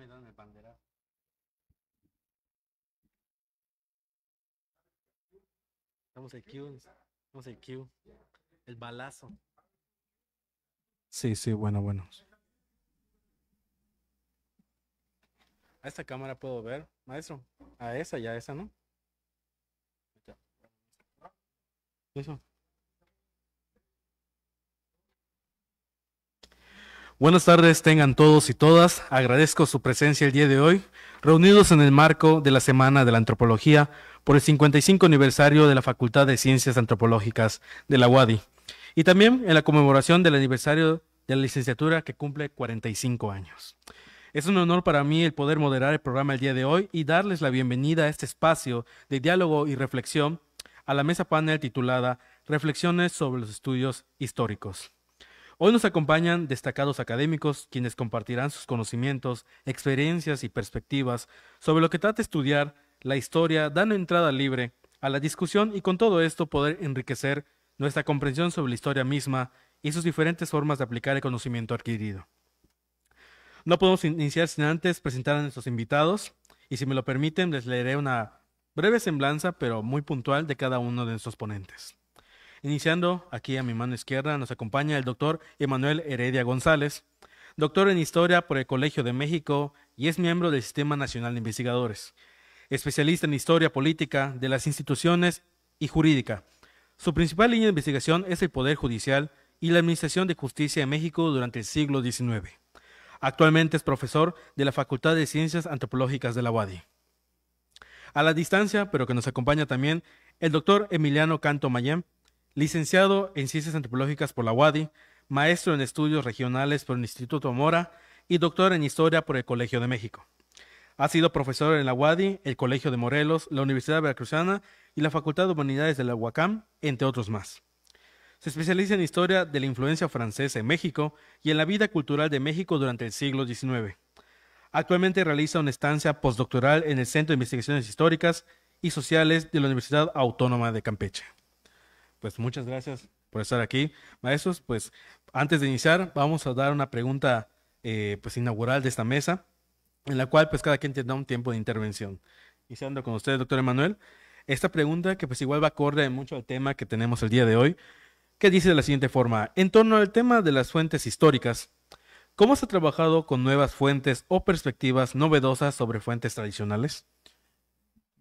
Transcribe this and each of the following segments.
me dan el bandera. Vamos el Q. Vamos el Q. El balazo. Sí, sí, bueno, bueno. A esta cámara puedo ver, maestro. A esa ya, esa, ¿no? Ya. Eso. Buenas tardes, tengan todos y todas. Agradezco su presencia el día de hoy, reunidos en el marco de la Semana de la Antropología por el 55 aniversario de la Facultad de Ciencias Antropológicas de la UADY y también en la conmemoración del aniversario de la licenciatura que cumple 45 años. Es un honor para mí el poder moderar el programa el día de hoy y darles la bienvenida a este espacio de diálogo y reflexión a la mesa panel titulada Reflexiones sobre los estudios históricos. Hoy nos acompañan destacados académicos quienes compartirán sus conocimientos, experiencias y perspectivas sobre lo que trata de estudiar la historia, dando entrada libre a la discusión y con todo esto poder enriquecer nuestra comprensión sobre la historia misma y sus diferentes formas de aplicar el conocimiento adquirido. No podemos iniciar sin antes presentar a nuestros invitados y si me lo permiten les leeré una breve semblanza pero muy puntual de cada uno de nuestros ponentes. Iniciando, aquí a mi mano izquierda nos acompaña el doctor Emanuel Heredia González, doctor en Historia por el Colegio de México y es miembro del Sistema Nacional de Investigadores, especialista en Historia Política de las instituciones y jurídica. Su principal línea de investigación es el Poder Judicial y la Administración de Justicia en México durante el siglo XIX. Actualmente es profesor de la Facultad de Ciencias Antropológicas de la UADY. A la distancia, pero que nos acompaña también, el doctor Emiliano Canto Mayem, licenciado en Ciencias Antropológicas por la UADY, maestro en Estudios Regionales por el Instituto Mora y doctor en Historia por el Colegio de México. Ha sido profesor en la UADY, el Colegio de Morelos, la Universidad Veracruzana y la Facultad de Humanidades de la UACAM, entre otros más. Se especializa en Historia de la influencia francesa en México y en la vida cultural de México durante el siglo XIX. Actualmente realiza una estancia postdoctoral en el Centro de Investigaciones Históricas y Sociales de la Universidad Autónoma de Campeche. Pues muchas gracias por estar aquí. Maestros, pues antes de iniciar vamos a dar una pregunta pues inaugural de esta mesa, en la cual pues cada quien tendrá un tiempo de intervención. Iniciando con usted, doctor Emanuel, esta pregunta que pues igual va acorde mucho al tema que tenemos el día de hoy, que dice de la siguiente forma, en torno al tema de las fuentes históricas, ¿cómo se ha trabajado con nuevas fuentes o perspectivas novedosas sobre fuentes tradicionales?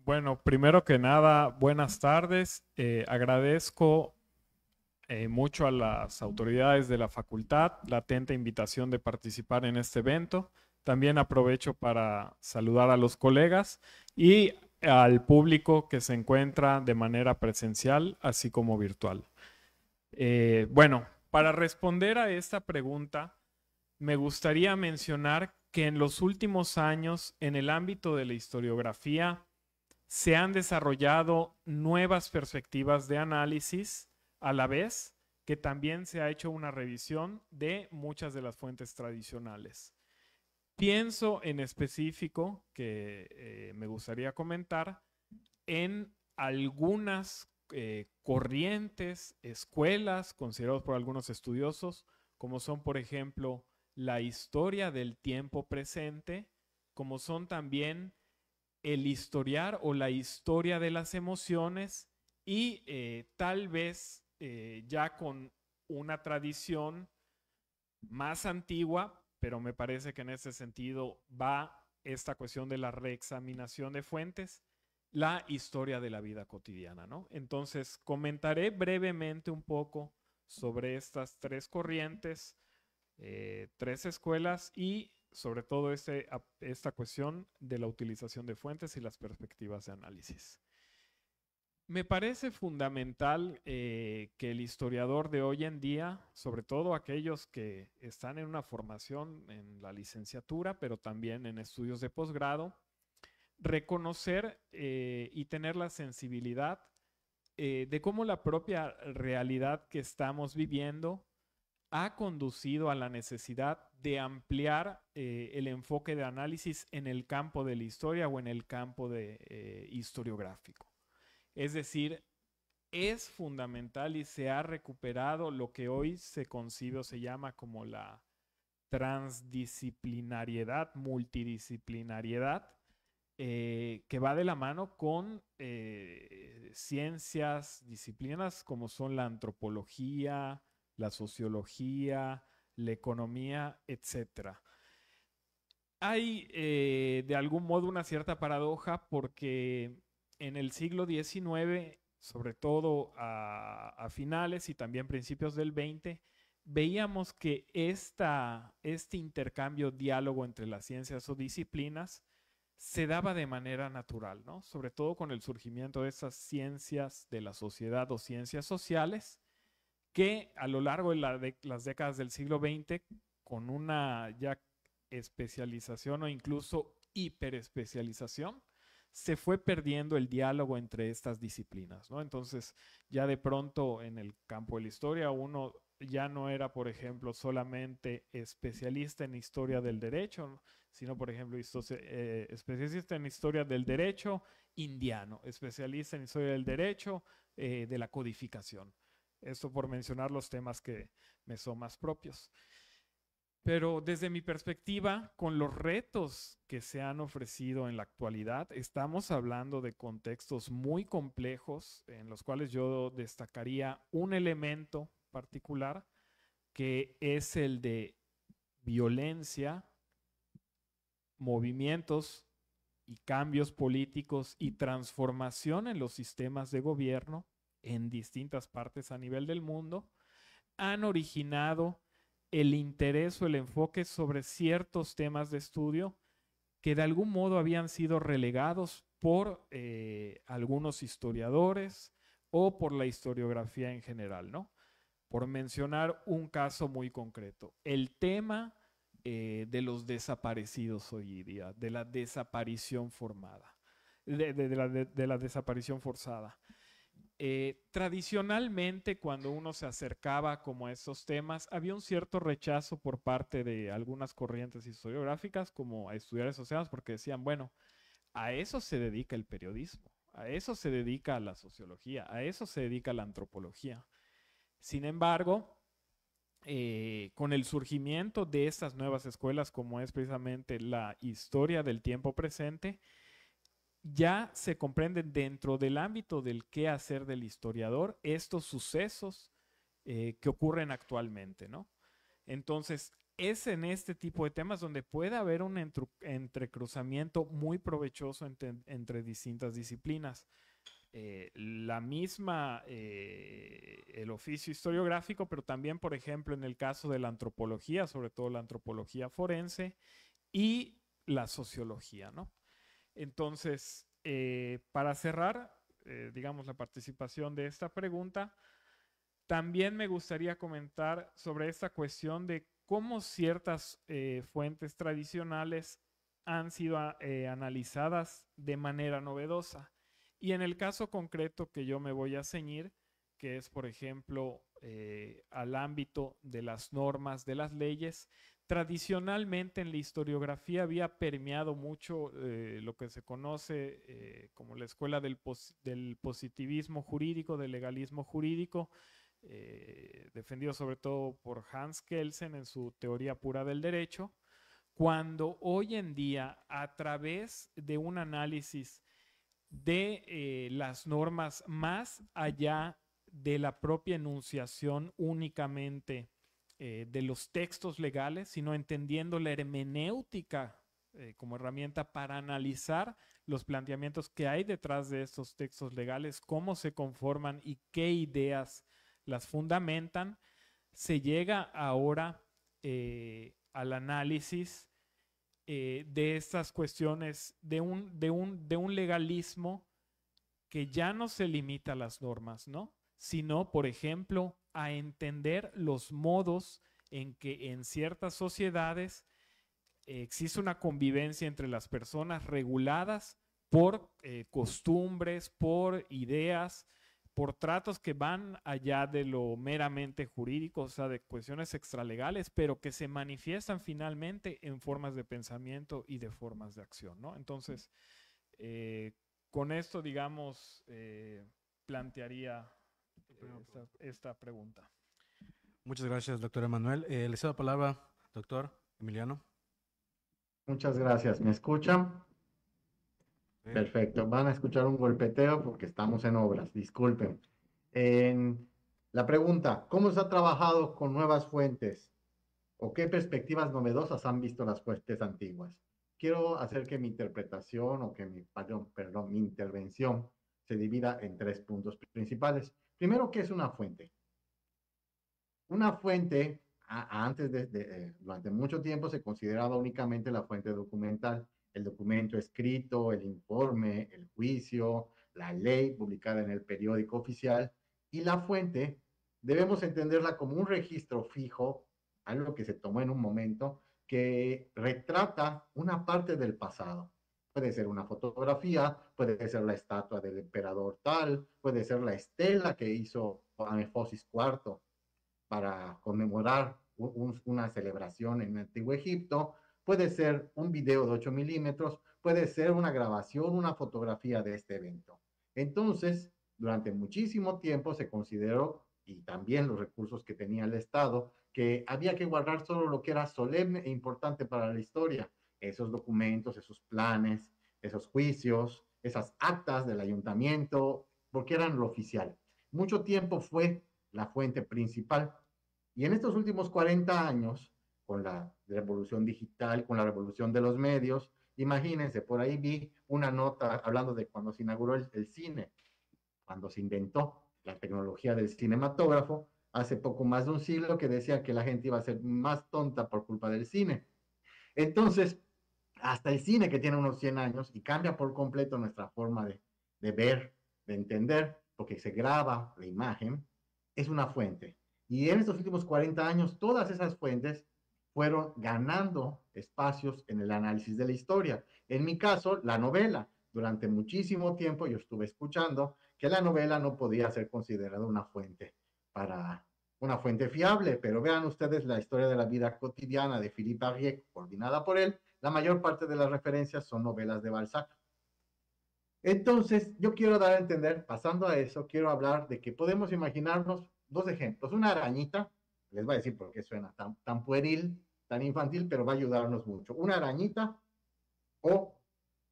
Bueno, primero que nada, buenas tardes. Agradezco mucho a las autoridades de la facultad la atenta invitación de participar en este evento. También aprovecho para saludar a los colegas y al público que se encuentra de manera presencial, así como virtual. Bueno, para responder a esta pregunta, me gustaría mencionar que en los últimos años, en el ámbito de la historiografía, se han desarrollado nuevas perspectivas de análisis, a la vez que también se ha hecho una revisión de muchas de las fuentes tradicionales. Pienso en específico, que me gustaría comentar, en algunas corrientes, escuelas, considerados por algunos estudiosos, como son, por ejemplo, la historia del tiempo presente, como son también el historiar o la historia de las emociones y tal vez ya con una tradición más antigua, pero me parece que en ese sentido va esta cuestión de la reexaminación de fuentes, la historia de la vida cotidiana, ¿no? Entonces, comentaré brevemente un poco sobre estas tres corrientes, tres escuelas y sobre todo esta cuestión de la utilización de fuentes y las perspectivas de análisis. Me parece fundamental que el historiador de hoy en día, sobre todo aquellos que están en una formación en la licenciatura, pero también en estudios de posgrado, reconocer y tener la sensibilidad de cómo la propia realidad que estamos viviendo ha conducido a la necesidad de ampliar el enfoque de análisis en el campo de la historia o en el campo de historiográfico. Es decir, es fundamental y se ha recuperado lo que hoy se concibe o se llama como la transdisciplinariedad, multidisciplinariedad, que va de la mano con ciencias, disciplinas como son la antropología, la sociología, la economía, etcétera. Hay de algún modo una cierta paradoja porque en el siglo XIX, sobre todo a finales y también principios del XX, veíamos que este intercambio, diálogo entre las ciencias o disciplinas se daba de manera natural, ¿no? Sobre todo con el surgimiento de esas ciencias de la sociedad o ciencias sociales que a lo largo de las décadas del siglo XX, con una ya especialización o incluso hiperespecialización, se fue perdiendo el diálogo entre estas disciplinas, ¿no? Entonces, ya de pronto en el campo de la historia, uno ya no era, por ejemplo, solamente especialista en historia del derecho, sino, por ejemplo, especialista en historia del derecho indiano, especialista en historia del derecho de la codificación. Esto por mencionar los temas que me son más propios. Pero desde mi perspectiva, con los retos que se han ofrecido en la actualidad, estamos hablando de contextos muy complejos en los cuales yo destacaría un elemento particular que es el de violencia, movimientos y cambios políticos y transformación en los sistemas de gobierno en distintas partes a nivel del mundo, han originado el interés o el enfoque sobre ciertos temas de estudio que de algún modo habían sido relegados por algunos historiadores o por la historiografía en general, ¿no? Por mencionar un caso muy concreto, el tema de los desaparecidos hoy día, de la desaparición formada, de la desaparición forzada. Tradicionalmente, cuando uno se acercaba como a estos temas, había un cierto rechazo por parte de algunas corrientes historiográficas como a estudiar esos temas porque decían, bueno, a eso se dedica el periodismo, a eso se dedica la sociología, a eso se dedica la antropología. Sin embargo, con el surgimiento de estas nuevas escuelas, como es precisamente la historia del tiempo presente, ya se comprenden dentro del ámbito del qué hacer del historiador estos sucesos que ocurren actualmente, ¿no? Entonces, es en este tipo de temas donde puede haber un entrecruzamiento muy provechoso entre distintas disciplinas. La misma, el oficio historiográfico, pero también, por ejemplo, en el caso de la antropología, sobre todo la antropología forense y la sociología, ¿no? Entonces, para cerrar, digamos, la participación de esta pregunta, también me gustaría comentar sobre esta cuestión de cómo ciertas fuentes tradicionales han sido analizadas de manera novedosa. Y en el caso concreto que yo me voy a ceñir, que es, por ejemplo, al ámbito de las normas, de las leyes, tradicionalmente en la historiografía había permeado mucho lo que se conoce como la escuela del positivismo jurídico, del legalismo jurídico, defendido sobre todo por Hans Kelsen en su teoría pura del derecho, cuando hoy en día, a través de un análisis de las normas más allá de la propia enunciación únicamente de los textos legales, sino entendiendo la hermenéutica como herramienta para analizar los planteamientos que hay detrás de estos textos legales, cómo se conforman y qué ideas las fundamentan, se llega ahora al análisis de estas cuestiones de un legalismo que ya no se limita a las normas, ¿no? Sino, por ejemplo, a entender los modos en que en ciertas sociedades existe una convivencia entre las personas reguladas por costumbres, por ideas, por tratos que van allá de lo meramente jurídico, o sea, de cuestiones extralegales, pero que se manifiestan finalmente en formas de pensamiento y de formas de acción, ¿no? Entonces, con esto, digamos, plantearía esta pregunta. Muchas gracias, doctor Emanuel. Le cedo la palabra, doctor. Emiliano. Muchas gracias. ¿Me escuchan? Sí. Perfecto. Van a escuchar un golpeteo porque estamos en obras. Disculpen. En la pregunta, ¿cómo se ha trabajado con nuevas fuentes o qué perspectivas novedosas han visto las fuentes antiguas? Quiero hacer que mi interpretación o que mi intervención se divida en tres puntos principales. Primero, ¿qué es una fuente? Una fuente, antes durante mucho tiempo se consideraba únicamente la fuente documental, el documento escrito, el informe, el juicio, la ley publicada en el periódico oficial, y la fuente debemos entenderla como un registro fijo, algo que se tomó en un momento, que retrata una parte del pasado. Puede ser una fotografía, puede ser la estatua del emperador tal, puede ser la estela que hizo Amefosis IV para conmemorar una celebración en el Antiguo Egipto, puede ser un video de 8 milímetros, puede ser una grabación, una fotografía de este evento. Entonces, durante muchísimo tiempo se consideró, y también los recursos que tenía el Estado, que había que guardar solo lo que era solemne e importante para la historia, esos documentos, esos planes, esos juicios, esas actas del ayuntamiento, porque eran lo oficial. Mucho tiempo fue la fuente principal. Y en estos últimos 40 años, con la revolución digital, con la revolución de los medios, imagínense, por ahí vi una nota hablando de cuando se inauguró el cine, cuando se inventó la tecnología del cinematógrafo, hace poco más de un siglo, que decía que la gente iba a ser más tonta por culpa del cine. Entonces, hasta el cine, que tiene unos 100 años y cambia por completo nuestra forma de ver, de entender, porque se graba la imagen, es una fuente. Y en estos últimos 40 años, todas esas fuentes fueron ganando espacios en el análisis de la historia. En mi caso, la novela. Durante muchísimo tiempo yo estuve escuchando que la novela no podía ser considerada para una fuente fiable, pero vean ustedes la historia de la vida cotidiana de Philippe Ariès, coordinada por él, la mayor parte de las referencias son novelas de Balzac. Entonces, yo quiero dar a entender, pasando a eso, quiero hablar de que podemos imaginarnos dos ejemplos. Una arañita, les voy a decir por qué suena tan pueril, tan infantil, pero va a ayudarnos mucho. Una arañita o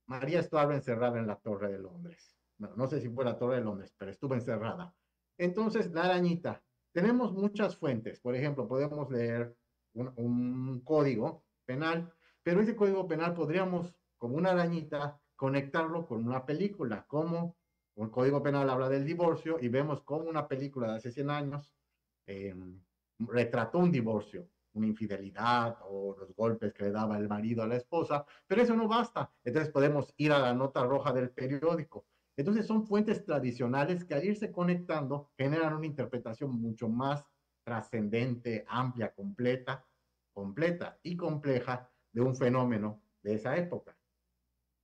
María Estuardo encerrada en la Torre de Londres. No, no sé si fue la Torre de Londres, pero estuvo encerrada. Entonces, la arañita. Tenemos muchas fuentes. Por ejemplo, podemos leer un código penal, pero ese código penal podríamos, como una arañita, conectarlo con una película, como el Código Penal habla del divorcio y vemos cómo una película de hace 100 años eh, retrató un divorcio, una infidelidad o los golpes que le daba el marido a la esposa, pero eso no basta. Entonces podemos ir a la nota roja del periódico. Entonces son fuentes tradicionales que al irse conectando generan una interpretación mucho más trascendente, amplia, completa y compleja de un fenómeno de esa época.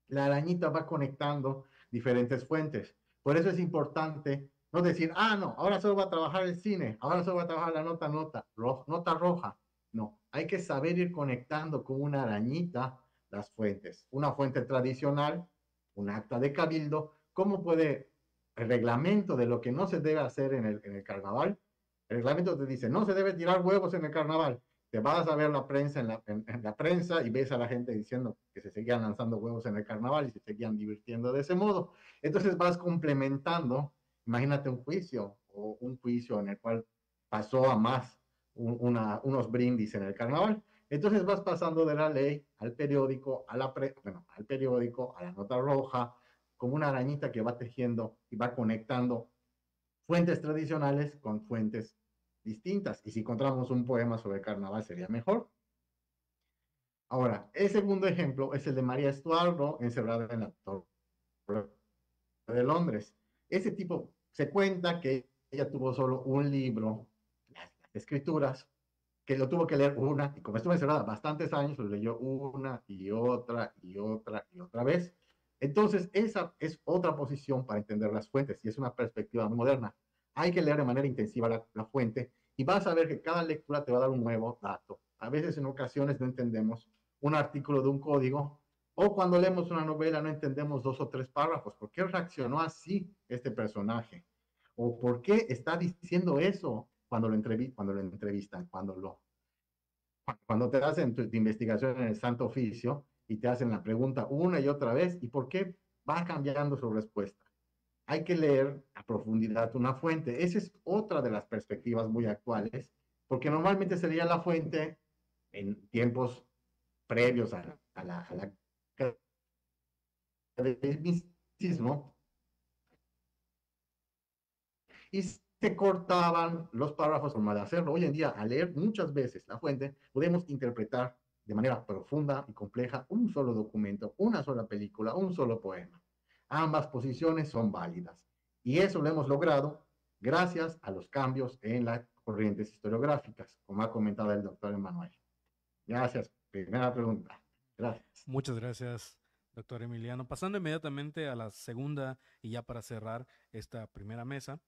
La arañita va conectando diferentes fuentes. Por eso es importante no decir, no, ahora solo va a trabajar el cine, ahora solo va a trabajar la nota roja. No, hay que saber ir conectando con una arañita las fuentes. Una fuente tradicional, un acta de cabildo, ¿cómo puede el reglamento de lo que no se debe hacer en el carnaval? El reglamento te dice, no se debe tirar huevos en el carnaval. Te vas a ver la prensa en la prensa y ves a la gente diciendo que se seguían lanzando huevos en el carnaval y se seguían divirtiendo de ese modo. Entonces vas complementando, imagínate un juicio en el cual pasó a más unos brindis en el carnaval. Entonces vas pasando de la ley al periódico, al periódico, a la nota roja, como una arañita que va tejiendo y va conectando fuentes tradicionales con fuentes distintas. Y si encontramos un poema sobre carnaval sería mejor. Ahora, el segundo ejemplo es el de María Estuardo encerrada en la Torre de Londres. Ese tipo se cuenta que ella tuvo solo un libro, las escrituras, que lo tuvo que leer y como estuvo encerrada bastantes años, lo leyó una y otra y otra y otra vez. Entonces, esa es otra posición para entender las fuentes y es una perspectiva muy moderna. Hay que leer de manera intensiva la fuente y vas a ver que cada lectura te va a dar un nuevo dato. A veces, en ocasiones, no entendemos un artículo de un código o cuando leemos una novela no entendemos 2 o 3 párrafos. ¿Por qué reaccionó así este personaje? ¿O por qué está diciendo eso cuando lo entrevistan, cuando lo cuando te hacen tu investigación en el Santo Oficio y te hacen la pregunta una y otra vez, ¿y por qué va cambiando su respuesta? Hay que leer a profundidad una fuente. Esa es otra de las perspectivas muy actuales, porque normalmente sería la fuente en tiempos previos al academicismo, y se cortaban los párrafos forma de hacerlo. Hoy en día, al leer muchas veces la fuente, podemos interpretar de manera profunda y compleja un solo documento, una sola película, un solo poema. Ambas posiciones son válidas. Y eso lo hemos logrado gracias a los cambios en las corrientes historiográficas, como ha comentado el doctor Emanuel. Gracias. Primera pregunta. Gracias. Muchas gracias, doctor Emiliano. Pasando inmediatamente a la segunda y ya para cerrar esta primera mesa.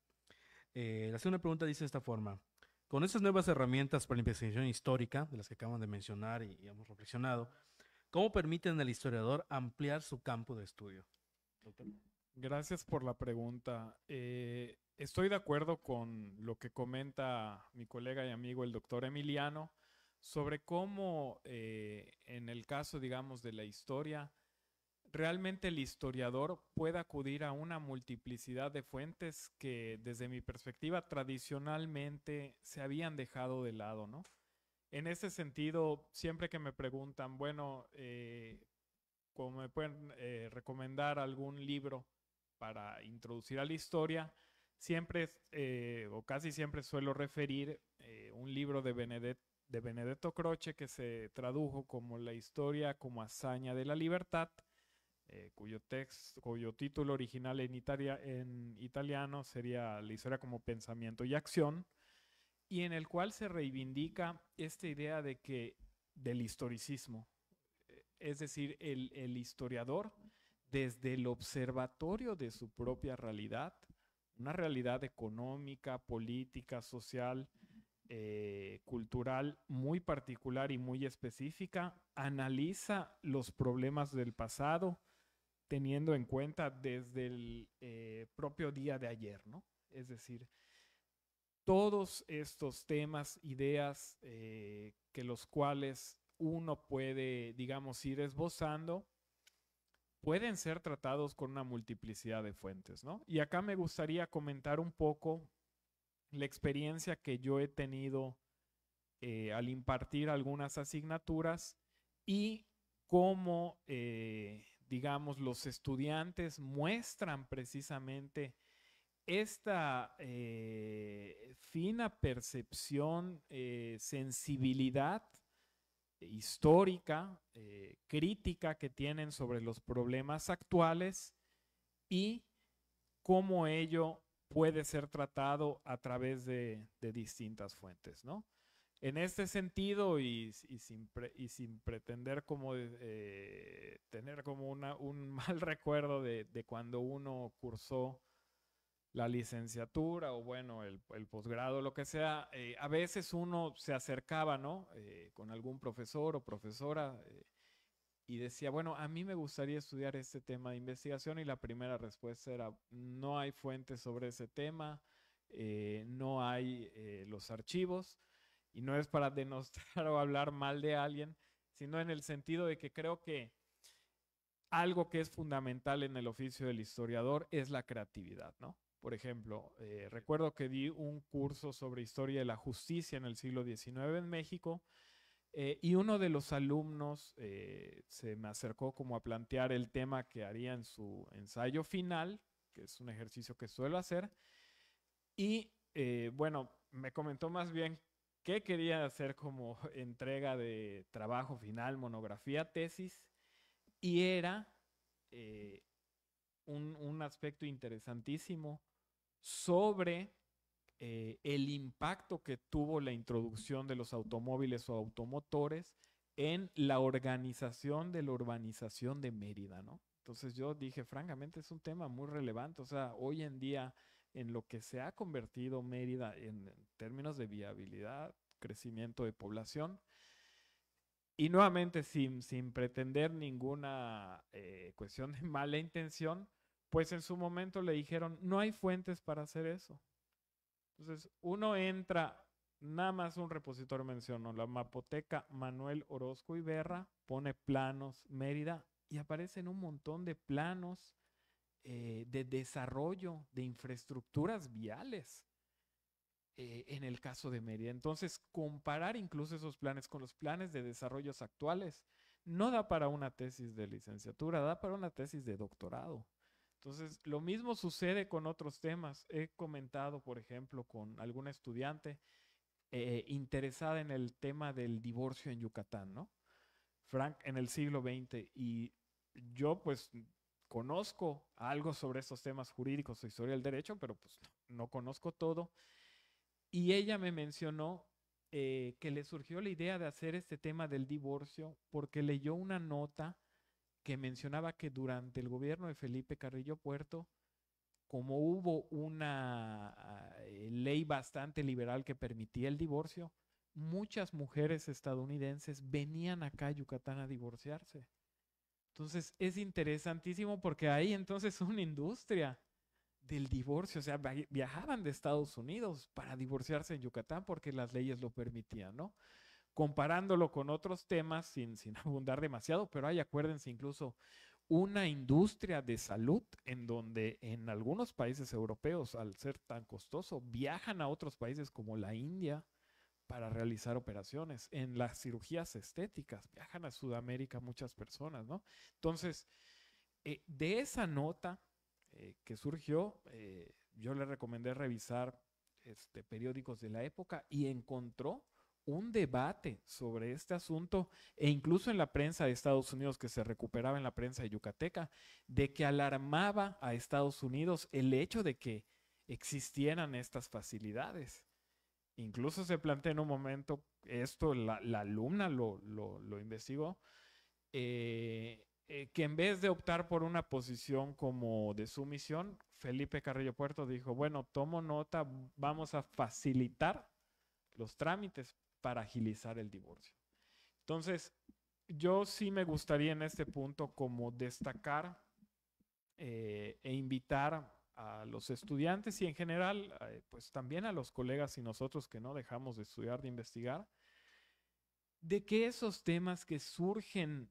La segunda pregunta dice de esta forma. Con estas nuevas herramientas para la investigación histórica, de las que acaban de mencionar y hemos reflexionado, ¿cómo permiten al historiador ampliar su campo de estudio? Doctor. Gracias por la pregunta. Estoy de acuerdo con lo que comenta mi colega y amigo el doctor Emiliano sobre cómo en el caso, digamos, de la historia, realmente el historiador puede acudir a una multiplicidad de fuentes que desde mi perspectiva tradicionalmente se habían dejado de lado, ¿no? En ese sentido, siempre que me preguntan, bueno, ¿cómo me pueden recomendar algún libro para introducir a la historia? Siempre o casi siempre suelo referir un libro de Benedetto Croce que se tradujo como La historia como hazaña de la libertad, cuyo título original en italiano sería La historia como pensamiento y acción, y en el cual se reivindica esta idea de que del historicismo, es decir, el historiador desde el observatorio de su propia realidad, una realidad económica, política, social, cultural muy particular y muy específica, analiza los problemas del pasado teniendo en cuenta desde el propio día de ayer, ¿no? Es decir, todos estos temas, ideas que los cuales uno puede, digamos, ir esbozando, pueden ser tratados con una multiplicidad de fuentes, ¿no? Y acá me gustaría comentar un poco la experiencia que yo he tenido al impartir algunas asignaturas y cómo, digamos, los estudiantes muestran precisamente esta fina percepción, sensibilidad histórica, crítica que tienen sobre los problemas actuales y cómo ello puede ser tratado a través de distintas fuentes, ¿no? En este sentido y sin pretender como tener como un mal recuerdo de cuando uno cursó la licenciatura o bueno, el posgrado, lo que sea, a veces uno se acercaba, ¿no? Con algún profesor o profesora y decía, bueno, a mí me gustaría estudiar este tema de investigación y la primera respuesta era, no hay fuentes sobre ese tema, no hay los archivos y no es para denostar o hablar mal de alguien, sino en el sentido de que creo que algo que es fundamental en el oficio del historiador es la creatividad, ¿no? Por ejemplo, recuerdo que di un curso sobre historia de la justicia en el siglo XIX en México y uno de los alumnos se me acercó como a plantear el tema que haría en su ensayo final, que es un ejercicio que suelo hacer, y bueno, me comentó más bien qué quería hacer como entrega de trabajo final, monografía, tesis, y era eh, un aspecto interesantísimo sobre el impacto que tuvo la introducción de los automóviles o automotores en la organización de la urbanización de Mérida, ¿no? Entonces yo dije, francamente, es un tema muy relevante. O sea, hoy en día, en lo que se ha convertido Mérida en términos de viabilidad, crecimiento de población, y nuevamente sin pretender ninguna cuestión de mala intención, pues en su momento le dijeron, no hay fuentes para hacer eso. Entonces, uno entra Nada más un repositorio menciono, la Mapoteca Manuel Orozco Iberra, pone planos Mérida y aparecen un montón de planos de desarrollo de infraestructuras viales en el caso de Mérida. Entonces, comparar incluso esos planes con los planes de desarrollos actuales no da para una tesis de licenciatura, da para una tesis de doctorado. Entonces, lo mismo sucede con otros temas. He comentado, por ejemplo, con algún estudiante interesada en el tema del divorcio en Yucatán, ¿no? Frank, en el siglo XX. Y yo, pues, conozco algo sobre estos temas jurídicos o historia del derecho, pero pues no conozco todo. Y ella me mencionó que le surgió la idea de hacer este tema del divorcio porque leyó una nota que mencionaba que durante el gobierno de Felipe Carrillo Puerto, como hubo una ley bastante liberal que permitía el divorcio, muchas mujeres estadounidenses venían acá a Yucatán a divorciarse. Entonces es interesantísimo porque hay entonces una industria del divorcio, o sea, viajaban de Estados Unidos para divorciarse en Yucatán porque las leyes lo permitían, ¿no? Comparándolo con otros temas, sin abundar demasiado, pero hay, acuérdense, incluso una industria de salud en donde en algunos países europeos, al ser tan costoso, viajan a otros países como la India para realizar operaciones. En las cirugías estéticas, viajan a Sudamérica muchas personas, ¿no? Entonces, de esa nota que surgió, yo le recomendé revisar periódicos de la época y encontró un debate sobre este asunto e incluso en la prensa de Estados Unidos, que se recuperaba en la prensa de yucateca, de que alarmaba a Estados Unidos el hecho de que existieran estas facilidades. Incluso se plantea en un momento, esto la alumna lo investigó, que en vez de optar por una posición como de sumisión, Felipe Carrillo Puerto dijo, bueno, tomo nota, vamos a facilitar los trámites para agilizar el divorcio. Entonces, yo sí me gustaría en este punto como destacar e invitar a los estudiantes y en general, pues también a los colegas y nosotros que no dejamos de estudiar, de investigar, de que esos temas que surgen,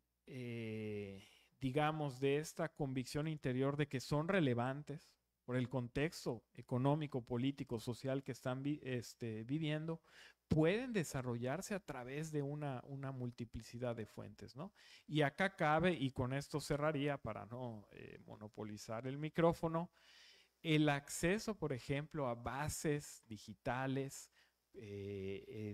digamos, de esta convicción interior de que son relevantes por el contexto económico, político, social que están viviendo, pueden desarrollarse a través de una multiplicidad de fuentes, ¿no? Y acá cabe, y con esto cerraría para no monopolizar el micrófono, el acceso, por ejemplo, a bases digitales,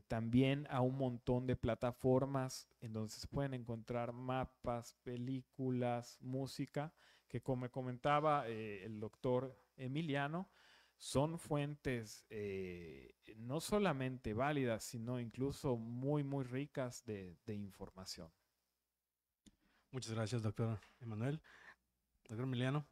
también a un montón de plataformas en donde se pueden encontrar mapas, películas, música, que como comentaba el doctor Emiliano, son fuentes no solamente válidas, sino incluso muy, muy ricas de información. Muchas gracias, doctor Emanuel. Doctor Emiliano.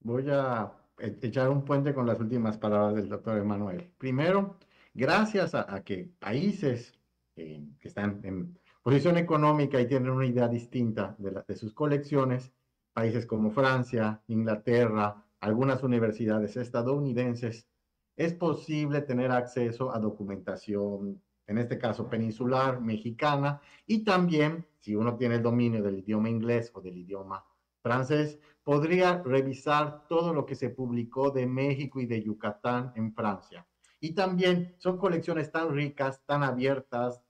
Voy a echar un puente con las últimas palabras del doctor Emanuel. Primero, gracias a que países que están en posición económica y tienen una idea distinta de sus colecciones, países como Francia, Inglaterra, algunas universidades estadounidenses, es posible tener acceso a documentación, en este caso peninsular, mexicana, y también, si uno tiene el dominio del idioma inglés o del idioma francés, podría revisar todo lo que se publicó de México y de Yucatán en Francia. Y también son colecciones tan ricas, tan abiertas.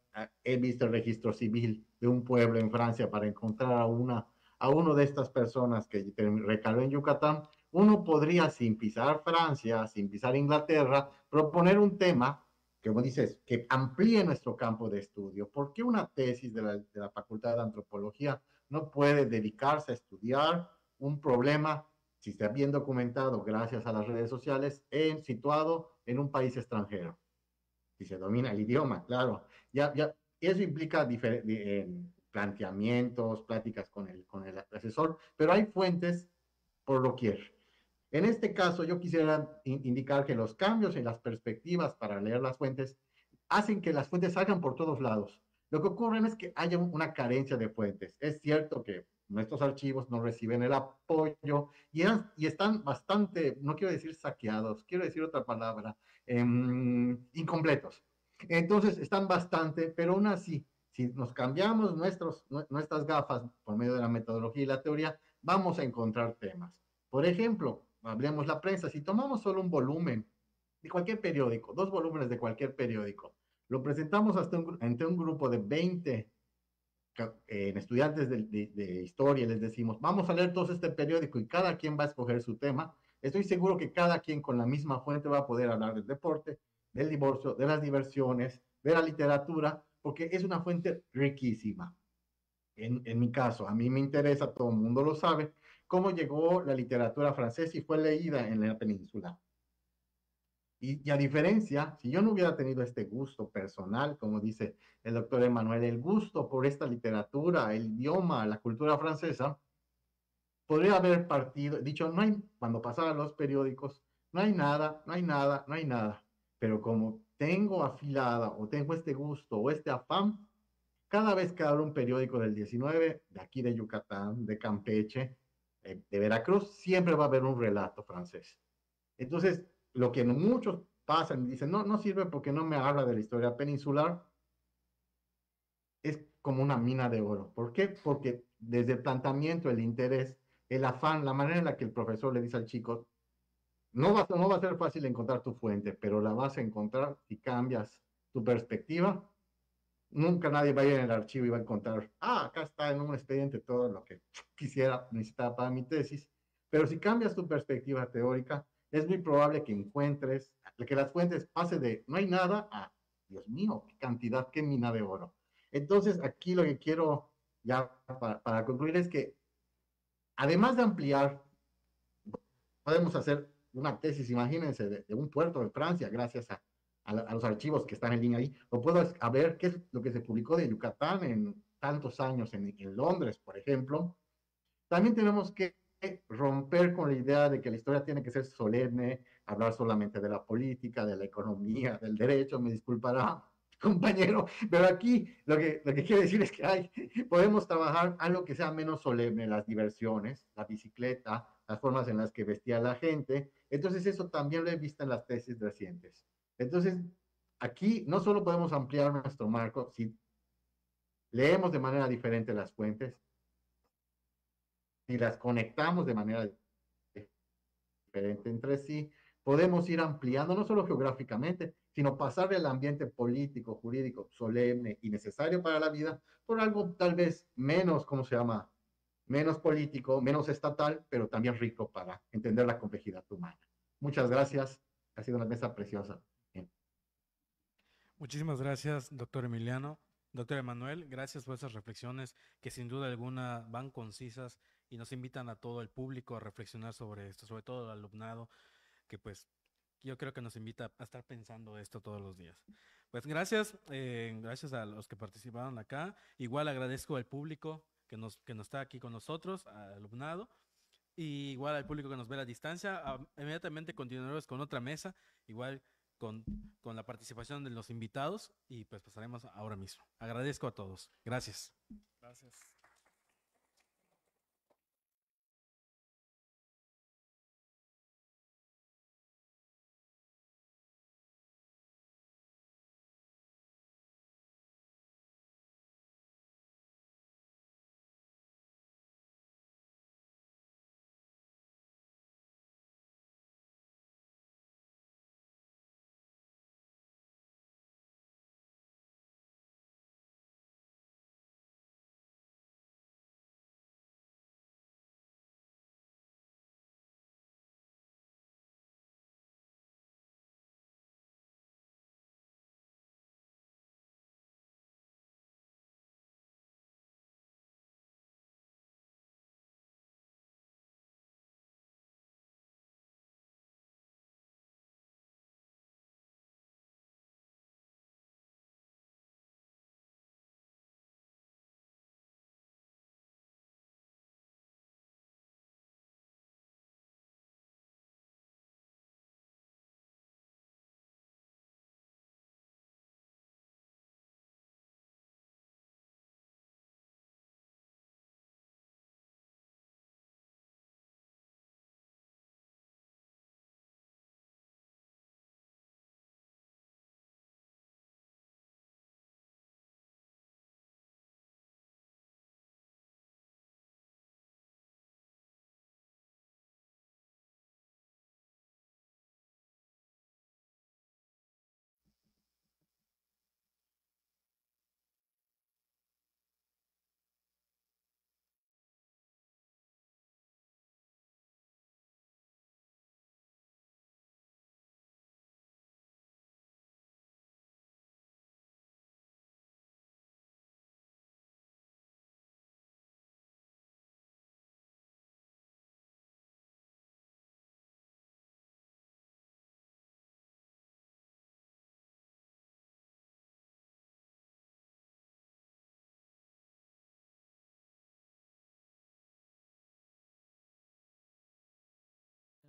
He visto el registro civil de un pueblo en Francia para encontrar a uno de estas personas que recaló en Yucatán. Uno podría, sin pisar Francia, sin pisar Inglaterra, proponer un tema, como dices, que amplíe nuestro campo de estudio. ¿Por qué una tesis de la Facultad de Antropología no puede dedicarse a estudiar un problema, si está bien documentado gracias a las redes sociales, situado en un país extranjero? Si se domina el idioma, claro. Eso implica planteamientos, pláticas con el asesor, pero hay fuentes por doquier. En este caso, yo quisiera indicar que los cambios en las perspectivas para leer las fuentes hacen que las fuentes salgan por todos lados. Lo que ocurre es que haya una carencia de fuentes. Es cierto que nuestros archivos no reciben el apoyo y están bastante, no quiero decir saqueados, quiero decir otra palabra, incompletos. Entonces están bastante, pero aún así, si nos cambiamos nuestras gafas por medio de la metodología y la teoría, vamos a encontrar temas. Por ejemplo, hablemos la prensa, si tomamos solo un volumen de cualquier periódico, 2 volúmenes de cualquier periódico, lo presentamos ante un grupo de 20 estudiantes de historia, les decimos, vamos a leer todo este periódico y cada quien va a escoger su tema, estoy seguro que cada quien con la misma fuente va a poder hablar del deporte, del divorcio, de las diversiones, de la literatura, porque es una fuente riquísima. En mi caso, a mí me interesa, todo el mundo lo sabe, cómo llegó la literatura francesa y fue leída en la península. Y a diferencia, si yo no hubiera tenido este gusto personal, como dice el doctor Emanuel, el gusto por esta literatura, el idioma, la cultura francesa, podría haber partido, dicho, no hay, cuando pasaban los periódicos, no hay nada, no hay nada, no hay nada. Pero como tengo afilada o tengo este gusto o este afán, cada vez que abro un periódico del 19, de aquí de Yucatán, de Campeche, de Veracruz, siempre va a haber un relato francés. Entonces, lo que muchos pasan y dicen, no, no sirve porque no me habla de la historia peninsular, es como una mina de oro. ¿Por qué? Porque desde el planteamiento, el interés, el afán, la manera en la que el profesor le dice al chico, no va a ser fácil encontrar tu fuente, pero la vas a encontrar si cambias tu perspectiva. Nunca nadie va a ir en el archivo y va a encontrar, acá está en un expediente todo lo que quisiera, necesitar para mi tesis. Pero si cambias tu perspectiva teórica, es muy probable que encuentres, que las fuentes pase de no hay nada a, Dios mío, qué cantidad, qué mina de oro. Entonces, aquí lo que quiero ya para concluir es que, además de ampliar, podemos hacer una tesis, imagínense, de un puerto de Francia, gracias a los archivos que están en línea ahí, o puedo ver qué es lo que se publicó de Yucatán en tantos años en Londres, por ejemplo. También tenemos que romper con la idea de que la historia tiene que ser solemne, hablar solamente de la política, de la economía, del derecho, me disculpará, compañero, pero aquí lo que quiero decir es que podemos trabajar algo que sea menos solemne, las diversiones, la bicicleta, las formas en las que vestía la gente. Entonces eso también lo he visto en las tesis recientes. Entonces, aquí no solo podemos ampliar nuestro marco, si leemos de manera diferente las fuentes, si las conectamos de manera diferente entre sí, podemos ir ampliando no solo geográficamente, sino pasar el ambiente político, jurídico, solemne y necesario para la vida por algo tal vez menos, ¿cómo se llama? Menos político, menos estatal, pero también rico para entender la complejidad humana. Muchas gracias. Ha sido una mesa preciosa. Bien. Muchísimas gracias, doctor Emiliano. Doctor Emanuel, gracias por esas reflexiones que sin duda alguna van concisas y nos invitan a todo el público a reflexionar sobre esto, sobre todo al alumnado, que pues yo creo que nos invita a estar pensando esto todos los días. Pues gracias, gracias a los que participaron acá. Igual agradezco al público que nos está aquí con nosotros, al alumnado, y igual al público que nos ve a la distancia. Inmediatamente continuaremos con otra mesa, igual con, con la participación de los invitados, y pues pasaremos ahora mismo. Agradezco a todos. Gracias. Gracias.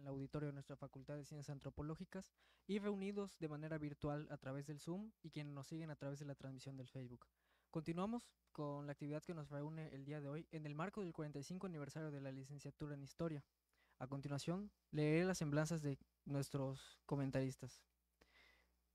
el auditorio de nuestra Facultad de Ciencias Antropológicas y reunidos de manera virtual a través del Zoom y quienes nos siguen a través de la transmisión del Facebook. Continuamos con la actividad que nos reúne el día de hoy en el marco del 45 aniversario de la licenciatura en Historia. A continuación, leeré las semblanzas de nuestros comentaristas.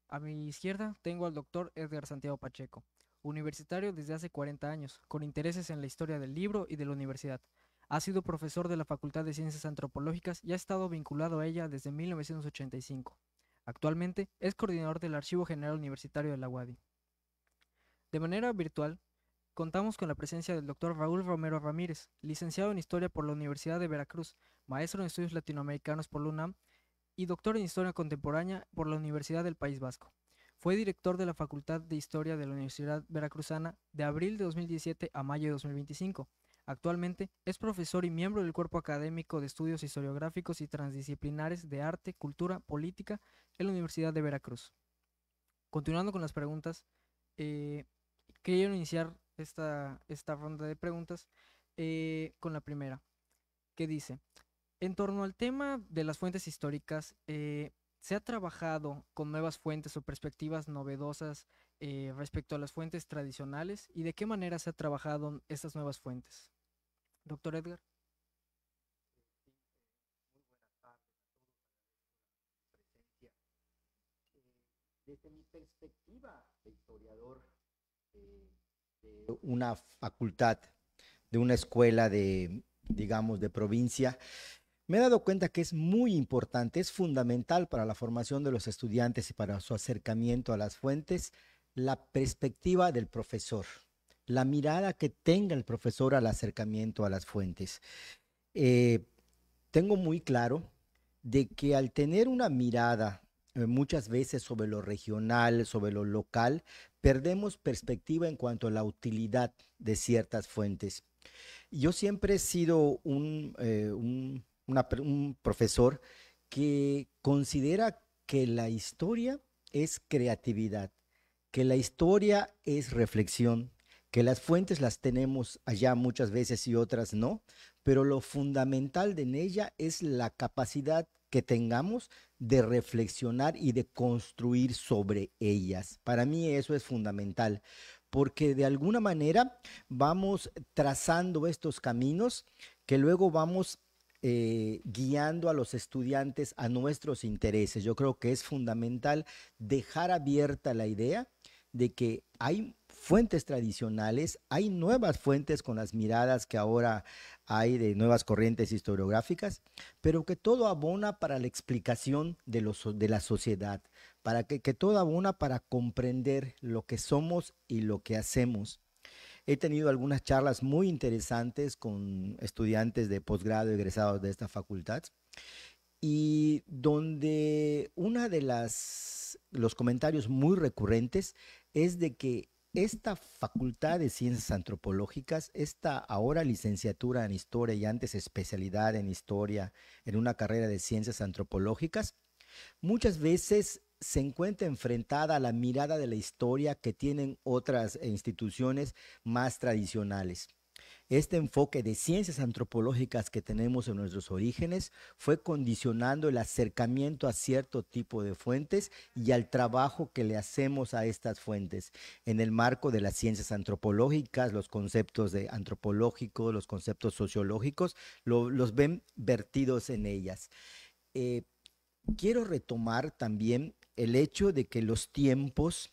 A mi izquierda tengo al doctor Edgar Santiago Pacheco, universitario desde hace 40 años, con intereses en la historia del libro y de la universidad. Ha sido profesor de la Facultad de Ciencias Antropológicas y ha estado vinculado a ella desde 1985. Actualmente es coordinador del Archivo General Universitario de la UADY. De manera virtual, contamos con la presencia del doctor Raúl Romero Ramírez, licenciado en Historia por la Universidad de Veracruz, maestro en Estudios Latinoamericanos por la UNAM y doctor en Historia Contemporánea por la Universidad del País Vasco. Fue director de la Facultad de Historia de la Universidad Veracruzana de abril de 2017 a mayo de 2025. Actualmente es profesor y miembro del Cuerpo Académico de Estudios Historiográficos y Transdisciplinares de Arte, Cultura, Política en la Universidad de Veracruz. Continuando con las preguntas, quiero iniciar esta ronda de preguntas con la primera, que dice: en torno al tema de las fuentes históricas, ¿se ha trabajado con nuevas fuentes o perspectivas novedosas respecto a las fuentes tradicionales? ¿Y de qué manera se ha trabajado estas nuevas fuentes? Doctor Edgar. Desde mi perspectiva de historiador de una facultad, de una escuela de, digamos, de provincia, me he dado cuenta que es muy importante, es fundamental para la formación de los estudiantes y para su acercamiento a las fuentes, la perspectiva del profesor, la mirada que tenga el profesor al acercamiento a las fuentes. Tengo muy claro de que al tener una mirada muchas veces sobre lo regional, sobre lo local, perdemos perspectiva en cuanto a la utilidad de ciertas fuentes. Yo siempre he sido un profesor que considera que la historia es creatividad, que la historia es reflexión, que las fuentes las tenemos allá muchas veces y otras no, pero lo fundamental en ella es la capacidad que tengamos de reflexionar y de construir sobre ellas. Para mí eso es fundamental, porque de alguna manera vamos trazando estos caminos que luego vamos guiando a los estudiantes a nuestros intereses. Yo creo que es fundamental dejar abierta la idea de que hay fuentes tradicionales, hay nuevas fuentes con las miradas que ahora hay de nuevas corrientes historiográficas, pero que todo abona para la explicación de la sociedad, para que todo abona para comprender lo que somos y lo que hacemos. He tenido algunas charlas muy interesantes con estudiantes de posgrado egresados de esta facultad, y donde una de los comentarios muy recurrentes es de que esta facultad de ciencias antropológicas, esta ahora licenciatura en historia y antes especialidad en historia en una carrera de ciencias antropológicas, muchas veces se encuentra enfrentada a la mirada de la historia que tienen otras instituciones más tradicionales. Este enfoque de ciencias antropológicas que tenemos en nuestros orígenes fue condicionando el acercamiento a cierto tipo de fuentes y al trabajo que le hacemos a estas fuentes. En el marco de las ciencias antropológicas, los conceptos antropológicos, los conceptos sociológicos, los ven vertidos en ellas. Quiero retomar también el hecho de que los tiempos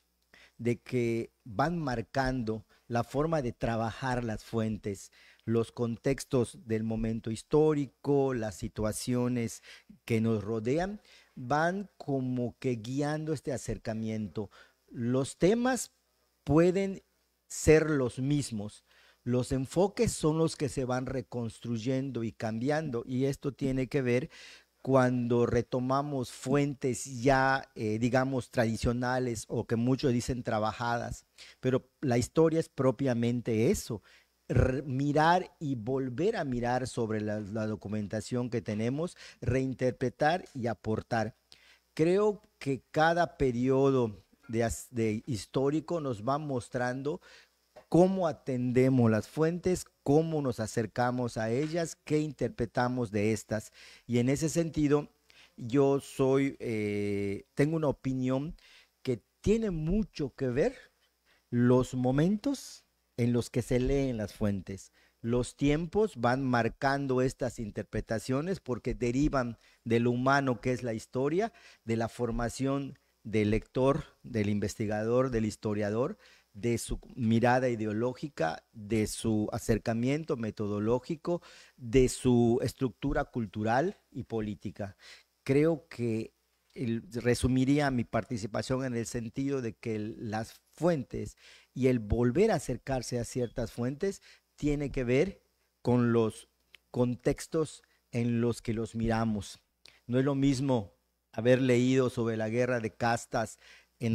de que van marcando la forma de trabajar las fuentes, los contextos del momento histórico, las situaciones que nos rodean, van como que guiando este acercamiento. Los temas pueden ser los mismos, los enfoques son los que se van reconstruyendo y cambiando, y esto tiene que ver cuando retomamos fuentes ya, digamos, tradicionales o que muchos dicen trabajadas, pero la historia es propiamente eso, mirar y volver a mirar sobre la documentación que tenemos, reinterpretar y aportar. Creo que cada periodo de histórico nos va mostrando cómo atendemos las fuentes, cómo nos acercamos a ellas, qué interpretamos de estas. Y en ese sentido, yo tengo una opinión que tiene mucho que ver los momentos en los que se leen las fuentes. Los tiempos van marcando estas interpretaciones porque derivan de lo humano que es la historia, de la formación del lector, del investigador, del historiador, de su mirada ideológica, de su acercamiento metodológico, de su estructura cultural y política. Creo que resumiría mi participación en el sentido de que las fuentes y el volver a acercarse a ciertas fuentes tiene que ver con los contextos en los que los miramos. No es lo mismo haber leído sobre la guerra de castas en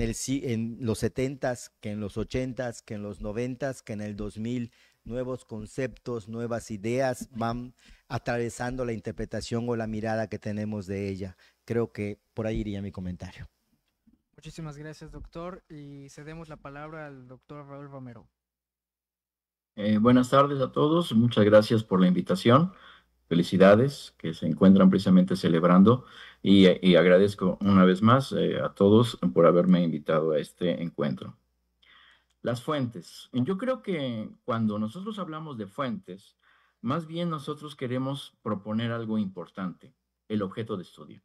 los 70s, que en los 80s, que en los 90s, que en el 2000. Nuevos conceptos, nuevas ideas van atravesando la interpretación o la mirada que tenemos de ella. Creo que por ahí iría mi comentario. Muchísimas gracias, doctor. Y cedemos la palabra al doctor Raúl Romero. Buenas tardes a todos. Muchas gracias por la invitación. Felicidades que se encuentran precisamente celebrando y agradezco una vez más a todos por haberme invitado a este encuentro. Las fuentes. Yo creo que cuando nosotros hablamos de fuentes, más bien nosotros queremos proponer algo importante, el objeto de estudio.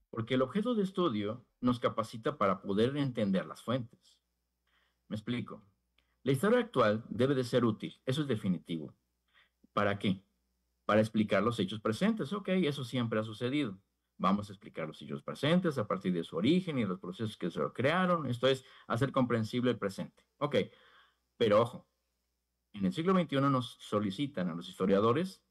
Porque el objeto de estudio nos capacita para poder entender las fuentes. Me explico. La historia actual debe de ser útil, eso es definitivo. ¿Para qué? Para explicar los hechos presentes. Ok, eso siempre ha sucedido. Vamos a explicar los hechos presentes a partir de su origen y los procesos que se lo crearon. Esto es hacer comprensible el presente. Ok, pero ojo, en el siglo XXI nos solicitan a los historiadores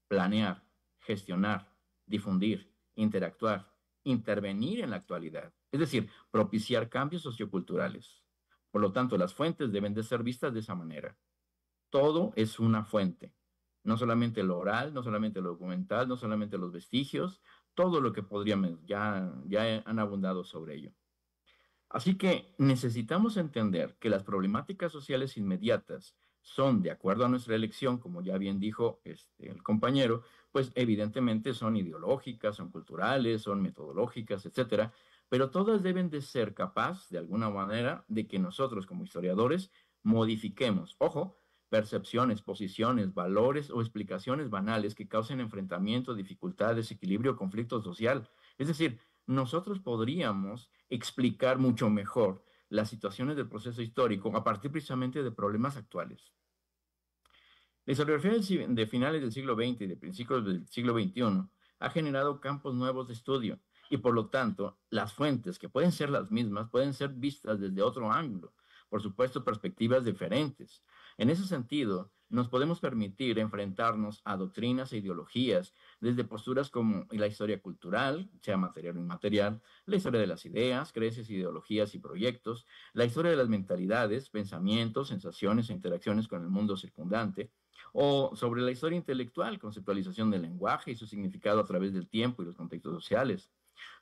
planear, gestionar, difundir, interactuar, intervenir en la actualidad. Es decir, propiciar cambios socioculturales. Por lo tanto, las fuentes deben de ser vistas de esa manera. Todo es una fuente. No solamente lo oral, no solamente lo documental, no solamente los vestigios, todo lo que podríamos, ya han abundado sobre ello. Así que necesitamos entender que las problemáticas sociales inmediatas son, de acuerdo a nuestra elección, como ya bien dijo el compañero, pues evidentemente son ideológicas, son culturales, son metodológicas, etcétera, pero todas deben de ser capaces, de alguna manera, de que nosotros como historiadores modifiquemos, ojo, percepciones, posiciones, valores o explicaciones banales que causen enfrentamiento, dificultad, desequilibrio, conflicto social. Es decir, nosotros podríamos explicar mucho mejor las situaciones del proceso histórico a partir precisamente de problemas actuales. La historiografía de finales del siglo XX y de principios del siglo XXI ha generado campos nuevos de estudio y por lo tanto las fuentes, que pueden ser las mismas, pueden ser vistas desde otro ángulo, por supuesto perspectivas diferentes. En ese sentido, nos podemos permitir enfrentarnos a doctrinas e ideologías desde posturas como la historia cultural, sea material o inmaterial, la historia de las ideas, creencias, ideologías y proyectos, la historia de las mentalidades, pensamientos, sensaciones e interacciones con el mundo circundante, o sobre la historia intelectual, conceptualización del lenguaje y su significado a través del tiempo y los contextos sociales.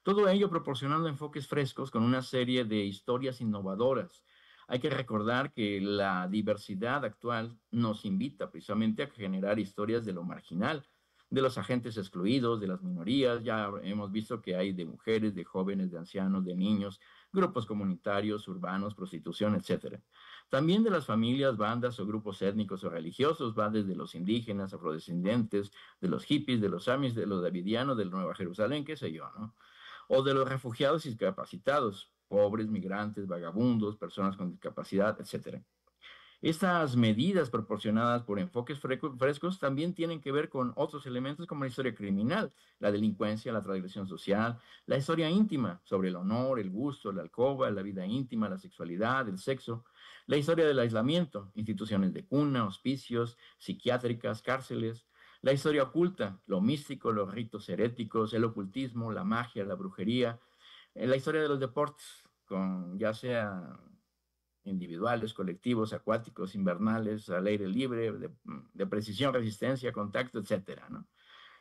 Todo ello proporcionando enfoques frescos con una serie de historias innovadoras. Hay que recordar que la diversidad actual nos invita precisamente a generar historias de lo marginal, de los agentes excluidos, de las minorías. Ya hemos visto que hay de mujeres, de jóvenes, de ancianos, de niños, grupos comunitarios, urbanos, prostitución, etc. También de las familias, bandas o grupos étnicos o religiosos, va desde los indígenas, afrodescendientes, de los hippies, de los amis, de los davidianos, de la Nueva Jerusalén, qué sé yo, ¿no? O de los refugiados y discapacitados, pobres, migrantes, vagabundos, personas con discapacidad, etc. Estas medidas proporcionadas por enfoques frescos también tienen que ver con otros elementos como la historia criminal, la delincuencia, la transgresión social, la historia íntima sobre el honor, el gusto, la alcoba, la vida íntima, la sexualidad, el sexo, la historia del aislamiento, instituciones de cuna, hospicios, psiquiátricas, cárceles, la historia oculta, lo místico, los ritos heréticos, el ocultismo, la magia, la brujería, la historia de los deportes, con ya sea individuales, colectivos, acuáticos, invernales, al aire libre, de precisión, resistencia, contacto, etcétera, ¿no?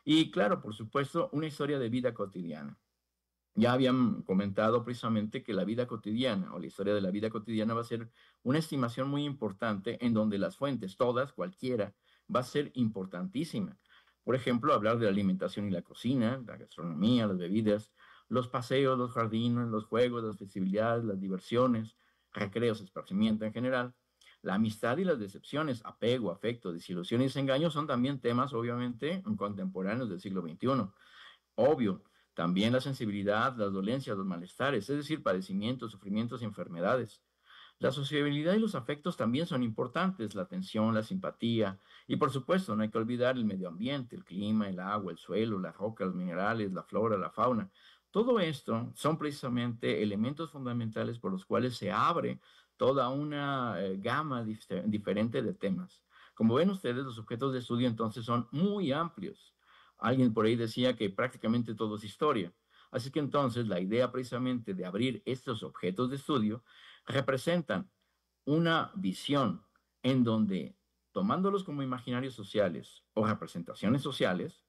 Y claro, por supuesto, una historia de vida cotidiana. ya habían comentado precisamente que la vida cotidiana o la historia de la vida cotidiana va a ser una estimación muy importante en donde las fuentes, todas, cualquiera, va a ser importantísima. Por ejemplo, hablar de la alimentación y la cocina, la gastronomía, las bebidas, los paseos, los jardines, los juegos, las festividades, las diversiones, recreos, esparcimiento en general. La amistad y las decepciones, apego, afecto, desilusión y desengaño son también temas, obviamente, contemporáneos del siglo XXI. Obvio, también la sensibilidad, las dolencias, los malestares, es decir, padecimientos, sufrimientos y enfermedades. La sociabilidad y los afectos también son importantes, la atención, la simpatía y por supuesto no hay que olvidar el medio ambiente, el clima, el agua, el suelo, las rocas, los minerales, la flora, la fauna. Todo esto son precisamente elementos fundamentales por los cuales se abre toda una gama diferente de temas. Como ven ustedes, los objetos de estudio entonces son muy amplios. Alguien por ahí decía que prácticamente todo es historia. Así que entonces la idea precisamente de abrir estos objetos de estudio representan una visión en donde, tomándolos como imaginarios sociales o representaciones sociales,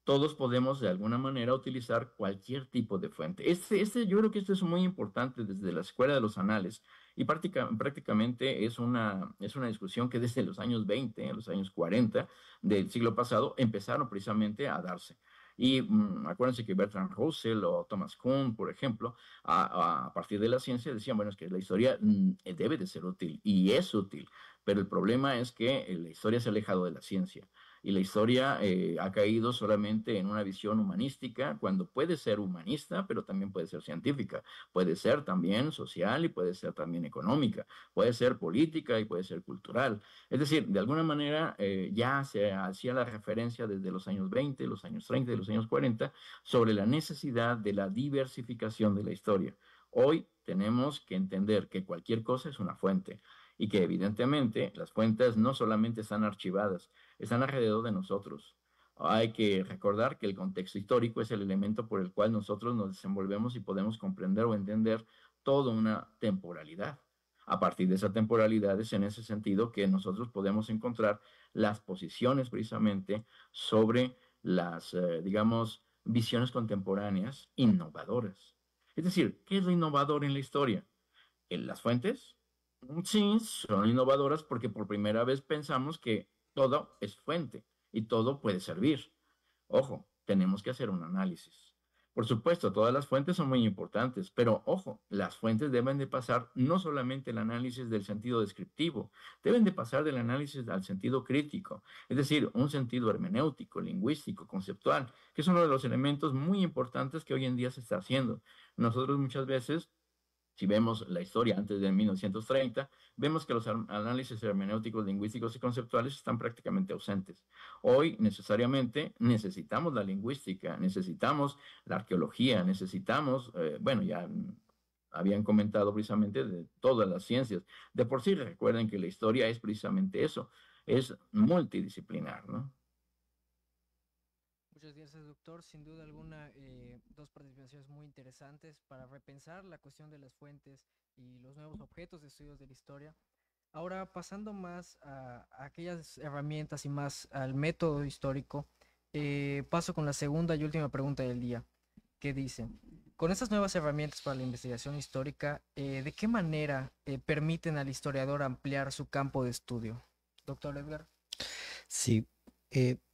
todos podemos de alguna manera utilizar cualquier tipo de fuente. Yo creo que esto es muy importante desde la Escuela de los Anales y prácticamente es una discusión que desde los años 20, en los años 40 del siglo pasado, empezaron precisamente a darse. Y acuérdense que Bertrand Russell o Thomas Kuhn, por ejemplo, a partir de la ciencia decían, bueno, es que la historia debe de ser útil y es útil, pero el problema es que la historia se ha alejado de la ciencia y la historia ha caído solamente en una visión humanística, cuando puede ser humanista, pero también puede ser científica, puede ser también social y puede ser también económica, puede ser política y puede ser cultural. Es decir, de alguna manera ya se hacía la referencia desde los años 20, los años 30 y los años 40 sobre la necesidad de la diversificación de la historia. Hoy tenemos que entender que cualquier cosa es una fuente y que evidentemente las fuentes no solamente están archivadas, están alrededor de nosotros. Hay que recordar que el contexto histórico es el elemento por el cual nosotros nos desenvolvemos y podemos comprender o entender toda una temporalidad. A partir de esa temporalidad es en ese sentido que nosotros podemos encontrar las posiciones precisamente sobre las, digamos, visiones contemporáneas innovadoras. Es decir, ¿qué es lo innovador en la historia? ¿En las fuentes? Sí, son innovadoras porque por primera vez pensamos que todo es fuente y todo puede servir. Ojo, tenemos que hacer un análisis. Por supuesto, todas las fuentes son muy importantes, pero ojo, las fuentes deben de pasar no solamente el análisis del sentido descriptivo, deben de pasar del análisis al sentido crítico, es decir, un sentido hermenéutico, lingüístico, conceptual, que es uno de los elementos muy importantes que hoy en día se está haciendo. Nosotros muchas veces si vemos la historia antes de 1930, vemos que los análisis hermenéuticos, lingüísticos y conceptuales están prácticamente ausentes. Hoy necesariamente necesitamos la lingüística, necesitamos la arqueología, necesitamos, bueno, ya habían comentado precisamente de todas las ciencias. De por sí recuerden que la historia es precisamente eso, es multidisciplinar, ¿no? Muchas gracias, doctor. Sin duda alguna, dos participaciones muy interesantes para repensar la cuestión de las fuentes y los nuevos objetos de estudios de la historia. Ahora, pasando más a aquellas herramientas y más al método histórico, paso con la segunda y última pregunta del día, que dice, con estas nuevas herramientas para la investigación histórica, ¿de qué manera permiten al historiador ampliar su campo de estudio? Doctor Edgar. Sí,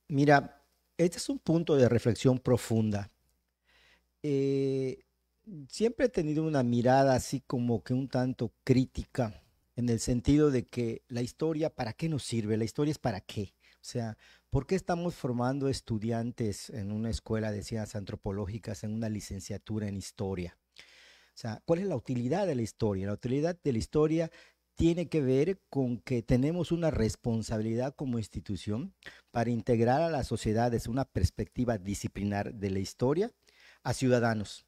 mira, este es un punto de reflexión profunda. Eh, Siempre he tenido una mirada así como que un tanto crítica, en el sentido de que la historia, ¿para qué nos sirve? La historia es para qué. O sea, ¿por qué estamos formando estudiantes en una escuela de ciencias antropológicas, en una licenciatura en historia? O sea, ¿cuál es la utilidad de la historia? La utilidad de la historia tiene que ver con que tenemos una responsabilidad como institución para integrar a la sociedad desde una perspectiva disciplinar de la historia a ciudadanos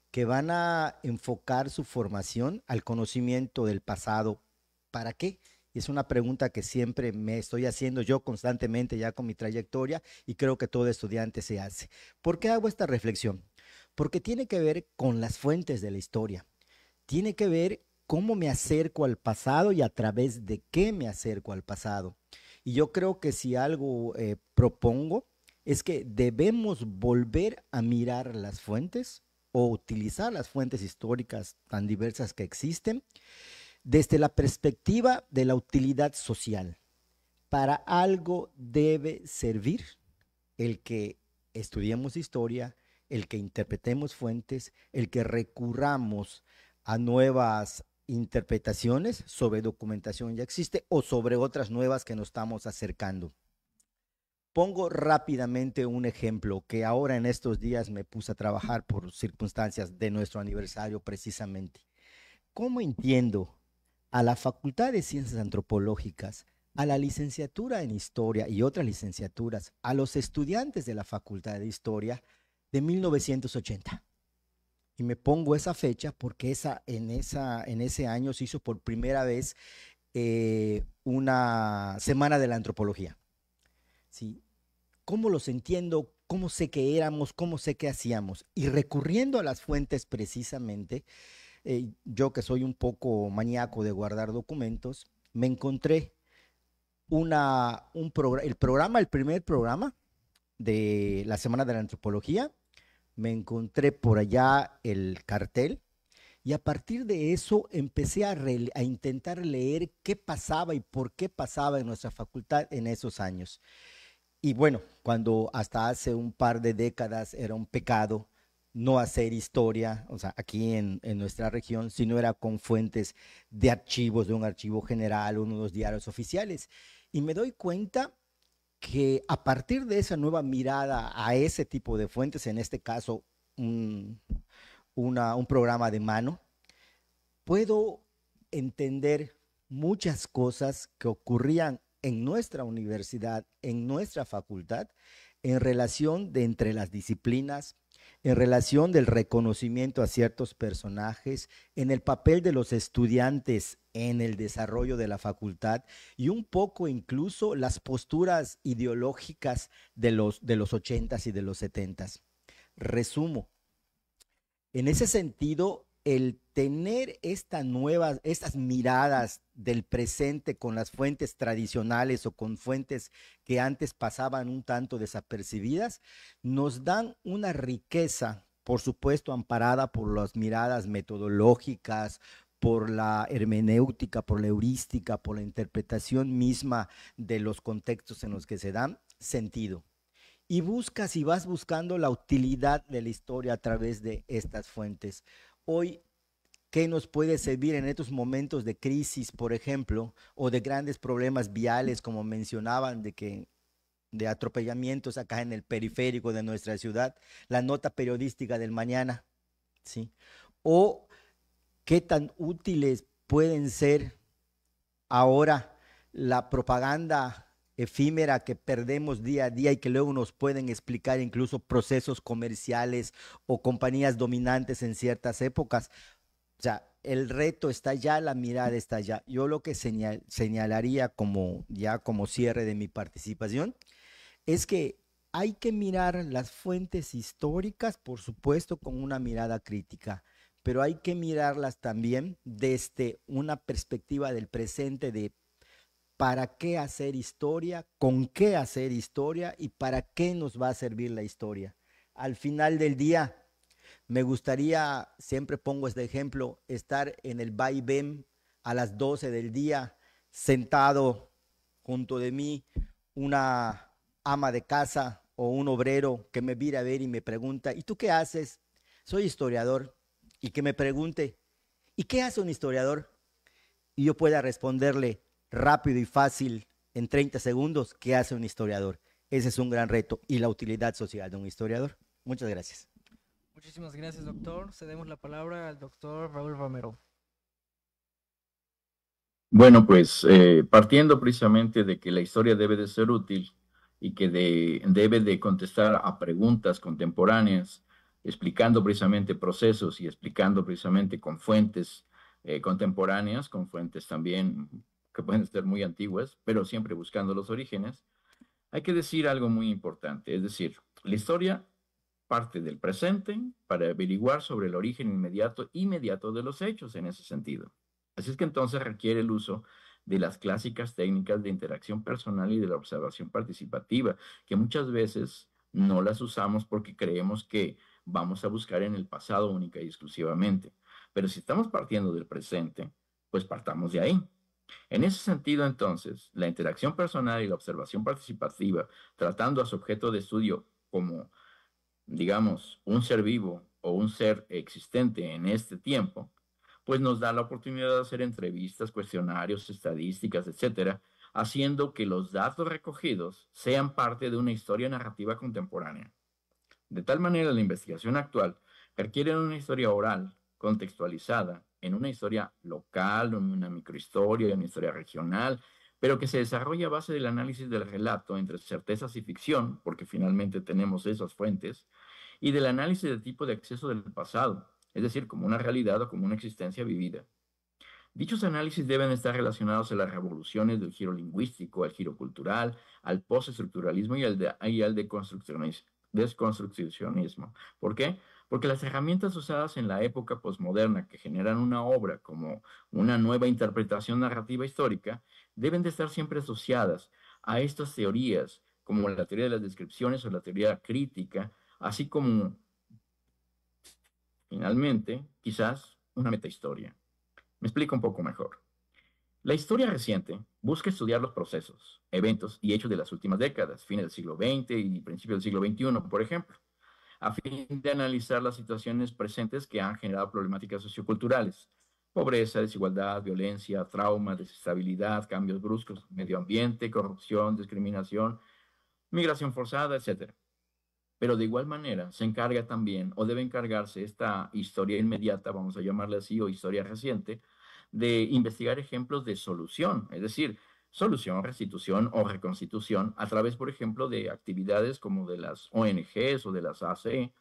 que van a enfocar su formación al conocimiento del pasado. ¿Para qué? Es una pregunta que siempre me estoy haciendo yo constantemente ya con mi trayectoria y creo que todo estudiante se hace. ¿Por qué hago esta reflexión? Porque tiene que ver con las fuentes de la historia. Tiene que ver cómo me acerco al pasado y a través de qué me acerco al pasado. Y yo creo que si algo propongo es que debemos volver a mirar las fuentes o utilizar las fuentes históricas tan diversas que existen desde la perspectiva de la utilidad social. Para algo debe servir el que estudiemos historia, el que interpretemos fuentes, el que recurramos a nuevas interpretaciones sobre documentación ya existe o sobre otras nuevas que nos estamos acercando. Pongo rápidamente un ejemplo que ahora en estos días me puse a trabajar por circunstancias de nuestro aniversario precisamente. ¿Cómo entiendo a la Facultad de Ciencias Antropológicas, a la licenciatura en Historia y otras licenciaturas, a los estudiantes de la Facultad de Historia de 1980? Y me pongo esa fecha porque en ese año se hizo por primera vez una semana de la antropología. ¿Sí? ¿Cómo los entiendo? ¿Cómo sé qué éramos? ¿Cómo sé qué hacíamos? Y recurriendo a las fuentes precisamente, yo que soy un poco maníaco de guardar documentos, me encontré el primer programa de la Semana de la Antropología, me encontré por allá el cartel y a partir de eso empecé a intentar leer qué pasaba y por qué pasaba en nuestra facultad en esos años. Y bueno, cuando hasta hace un par de décadas era un pecado no hacer historia, o sea, aquí en nuestra región, sino era con fuentes de archivos, de un archivo general, uno de los diarios oficiales. Y me doy cuenta que a partir de esa nueva mirada a ese tipo de fuentes, en este caso un programa de mano, puedo entender muchas cosas que ocurrían en nuestra universidad, en nuestra facultad, en relación de entre las disciplinas, en relación del reconocimiento a ciertos personajes, en el papel de los estudiantes en el desarrollo de la facultad y un poco incluso las posturas ideológicas de los 80s y de los 70s. Resumo, en ese sentido, el tener estas miradas del presente con las fuentes tradicionales o con fuentes que antes pasaban un tanto desapercibidas, nos dan una riqueza, por supuesto, amparada por las miradas metodológicas, por la hermenéutica, por la heurística, por la interpretación misma de los contextos en los que se dan sentido. Y vas buscando la utilidad de la historia a través de estas fuentes. Hoy, ¿qué nos puede servir en estos momentos de crisis, por ejemplo, o de grandes problemas viales, como mencionaban, de atropellamientos acá en el periférico de nuestra ciudad, la nota periodística del mañana, ¿sí? O qué tan útiles pueden ser ahora la propaganda efímera que perdemos día a día y que luego nos pueden explicar incluso procesos comerciales o compañías dominantes en ciertas épocas. O sea, el reto está allá, la mirada está allá. Yo lo que señalaría como cierre de mi participación es que hay que mirar las fuentes históricas, por supuesto, con una mirada crítica, pero hay que mirarlas también desde una perspectiva del presente de para qué hacer historia, con qué hacer historia y para qué nos va a servir la historia. Al final del día, me gustaría, siempre pongo este ejemplo, estar en el vaivén a las 12 del día, sentado junto de mí, una ama de casa o un obrero que me viene a ver y me pregunta, ¿y tú qué haces? Soy historiador. Y que me pregunte, ¿y qué hace un historiador? Y yo pueda responderle rápido y fácil en 30 segundos, ¿qué hace un historiador? Ese es un gran reto y la utilidad social de un historiador. Muchas gracias. Muchísimas gracias, doctor. Cedemos la palabra al doctor Raúl Romero. Bueno, pues partiendo precisamente de que la historia debe de ser útil y que debe de contestar a preguntas contemporáneas, explicando precisamente procesos y explicando precisamente con fuentes contemporáneas, con fuentes también que pueden ser muy antiguas, pero siempre buscando los orígenes, hay que decir algo muy importante, es decir, la historia parte del presente para averiguar sobre el origen inmediato de los hechos en ese sentido. Así es que entonces requiere el uso de las clásicas técnicas de interacción personal y de la observación participativa, que muchas veces no las usamos porque creemos que vamos a buscar en el pasado única y exclusivamente. Pero si estamos partiendo del presente, pues partamos de ahí. En ese sentido, entonces, la interacción personal y la observación participativa, tratando a su objeto de estudio como, digamos, un ser vivo o un ser existente en este tiempo, pues nos da la oportunidad de hacer entrevistas, cuestionarios, estadísticas, etcétera, haciendo que los datos recogidos sean parte de una historia narrativa contemporánea. De tal manera, la investigación actual requiere una historia oral, contextualizada, en una historia local, en una microhistoria, en una historia regional, pero que se desarrolla a base del análisis del relato entre certezas y ficción, porque finalmente tenemos esas fuentes, y del análisis del tipo de acceso del pasado, es decir, como una realidad o como una existencia vivida. Dichos análisis deben estar relacionados a las revoluciones del giro lingüístico, al giro cultural, al postestructuralismo y al desconstruccionismo. ¿Por qué? Porque las herramientas usadas en la época posmoderna que generan una obra como una nueva interpretación narrativa histórica deben de estar siempre asociadas a estas teorías, como la teoría de las descripciones o la teoría crítica, así como, finalmente, quizás una metahistoria. Me explico un poco mejor. La historia reciente busca estudiar los procesos, eventos y hechos de las últimas décadas, fines del siglo XX y principios del siglo XXI, por ejemplo, a fin de analizar las situaciones presentes que han generado problemáticas socioculturales: pobreza, desigualdad, violencia, trauma, desestabilidad, cambios bruscos, medio ambiente, corrupción, discriminación, migración forzada, etcétera. Pero de igual manera se encarga también, o debe encargarse esta historia inmediata, vamos a llamarle así, o historia reciente, de investigar ejemplos de solución, es decir, solución, restitución o reconstitución a través, por ejemplo, de actividades como de las ONGs o de las ACE,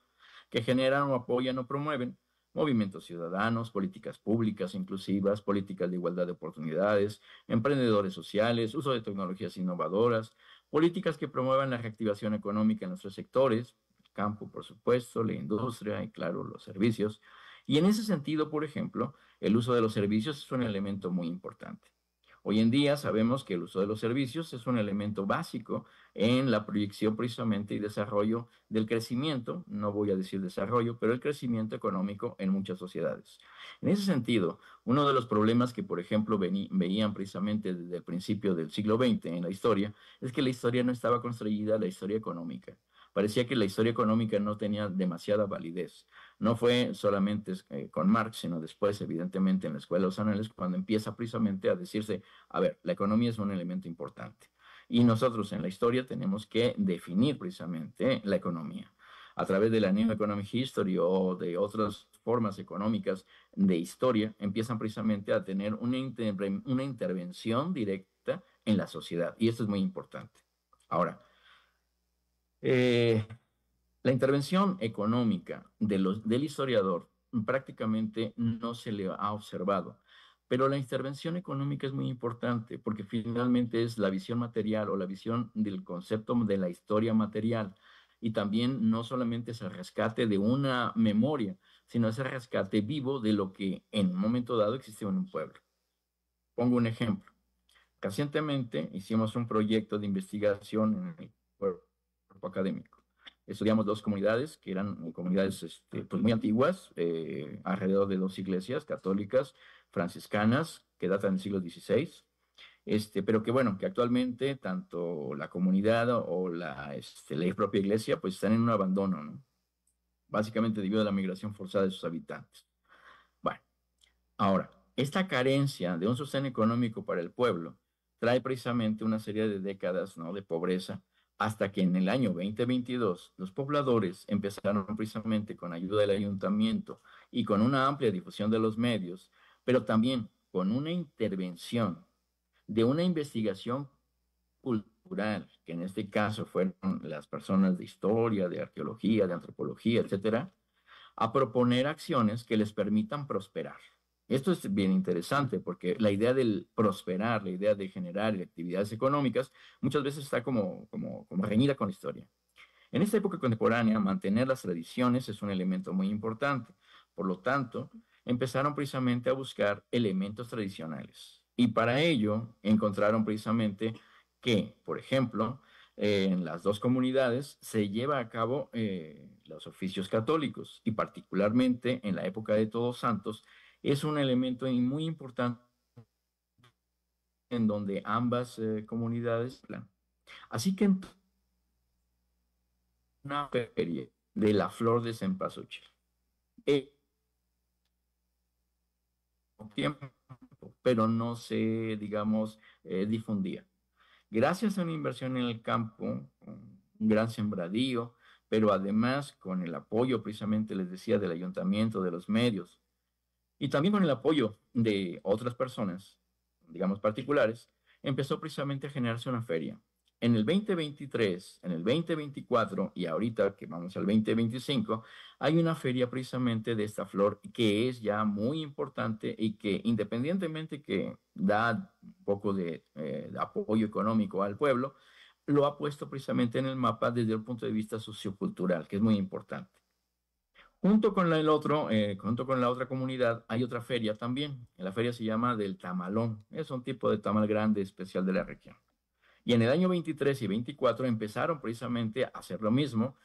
que generan o apoyan o promueven movimientos ciudadanos, políticas públicas inclusivas, políticas de igualdad de oportunidades, emprendedores sociales, uso de tecnologías innovadoras, políticas que promuevan la reactivación económica en nuestros sectores, el campo, por supuesto, la industria y, claro, los servicios. Y en ese sentido, por ejemplo, el uso de los servicios es un elemento muy importante. Hoy en día sabemos que el uso de los servicios es un elemento básico en la proyección precisamente y desarrollo del crecimiento, no voy a decir desarrollo, pero el crecimiento económico en muchas sociedades. En ese sentido, uno de los problemas que, por ejemplo, veían precisamente desde el principio del siglo XX en la historia, es que la historia no estaba construida, la historia económica. Parecía que la historia económica no tenía demasiada validez. No fue solamente con Marx, sino después, evidentemente, en la Escuela de los Anales, cuando empieza precisamente a decirse, a ver, la economía es un elemento importante. Y nosotros en la historia tenemos que definir precisamente la economía. A través de la New Economic History o de otras formas económicas de historia, empiezan precisamente a tener una intervención directa en la sociedad. Y esto es muy importante. Ahora, la intervención económica del historiador prácticamente no se le ha observado, pero la intervención económica es muy importante porque finalmente es la visión material o la visión del concepto de la historia material, y también no solamente es el rescate de una memoria, sino es el rescate vivo de lo que en un momento dado existió en un pueblo. Pongo un ejemplo. Recientemente hicimos un proyecto de investigación en el cuerpo académico. Estudiamos dos comunidades que eran comunidades pues muy antiguas, alrededor de dos iglesias católicas franciscanas que datan del siglo XVI, pero que bueno, que actualmente tanto la comunidad o la propia iglesia pues están en un abandono, ¿no? Básicamente debido a la migración forzada de sus habitantes. Bueno, ahora, esta carencia de un sostén económico para el pueblo trae precisamente una serie de décadas, ¿no?, de pobreza, hasta que en el año 2022 los pobladores empezaron precisamente con ayuda del ayuntamiento y con una amplia difusión de los medios, pero también con una intervención de una investigación cultural, que en este caso fueron las personas de historia, de arqueología, de antropología, etcétera, a proponer acciones que les permitan prosperar. Esto es bien interesante porque la idea del prosperar, la idea de generar actividades económicas, muchas veces está como reñida con la historia. En esta época contemporánea, mantener las tradiciones es un elemento muy importante. Por lo tanto, empezaron precisamente a buscar elementos tradicionales. Y para ello encontraron precisamente que, por ejemplo, en las dos comunidades se lleva a cabo los oficios católicos y particularmente en la época de Todos Santos es un elemento muy importante en donde ambas comunidades. Así que una feria de la flor de cempasúchil. Tiempo, pero no se, digamos, difundía. Gracias a una inversión en el campo, un gran sembradío, pero además con el apoyo, precisamente les decía, del ayuntamiento, de los medios, y también con el apoyo de otras personas, digamos particulares, empezó precisamente a generarse una feria. En el 2023, en el 2024 y ahorita que vamos al 2025, hay una feria precisamente de esta flor que es ya muy importante y que independientemente que da un poco de apoyo económico al pueblo, lo ha puesto precisamente en el mapa desde el punto de vista sociocultural, que es muy importante. Junto con junto con la otra comunidad, hay otra feria también. La feria se llama del tamalón. Es un tipo de tamal grande especial de la región. Y en el año 23 y 24 empezaron precisamente a hacer lo mismo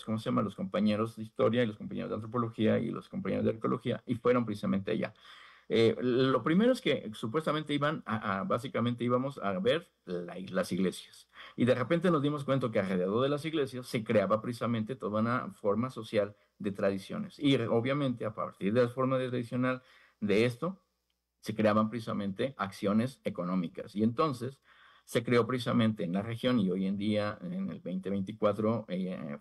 ¿cómo se llama? Los compañeros de historia y los compañeros de antropología y los compañeros de arqueología y fueron precisamente allá. Lo primero es que supuestamente básicamente íbamos a ver las iglesias. Y de repente nos dimos cuenta que alrededor de las iglesias se creaba precisamente toda una forma social de tradiciones. Y obviamente a partir de la forma tradicional de esto, se creaban precisamente acciones económicas. Y entonces se creó precisamente en la región y hoy en día, en el 2024,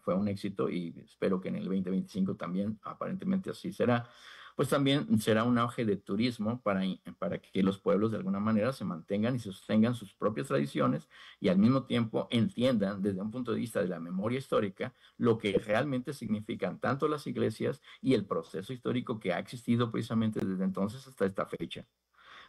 fue un éxito y espero que en el 2025 también, aparentemente así será, pues también será un auge de turismo para que los pueblos de alguna manera se mantengan y sostengan sus propias tradiciones y al mismo tiempo entiendan desde un punto de vista de la memoria histórica lo que realmente significan tanto las iglesias y el proceso histórico que ha existido precisamente desde entonces hasta esta fecha.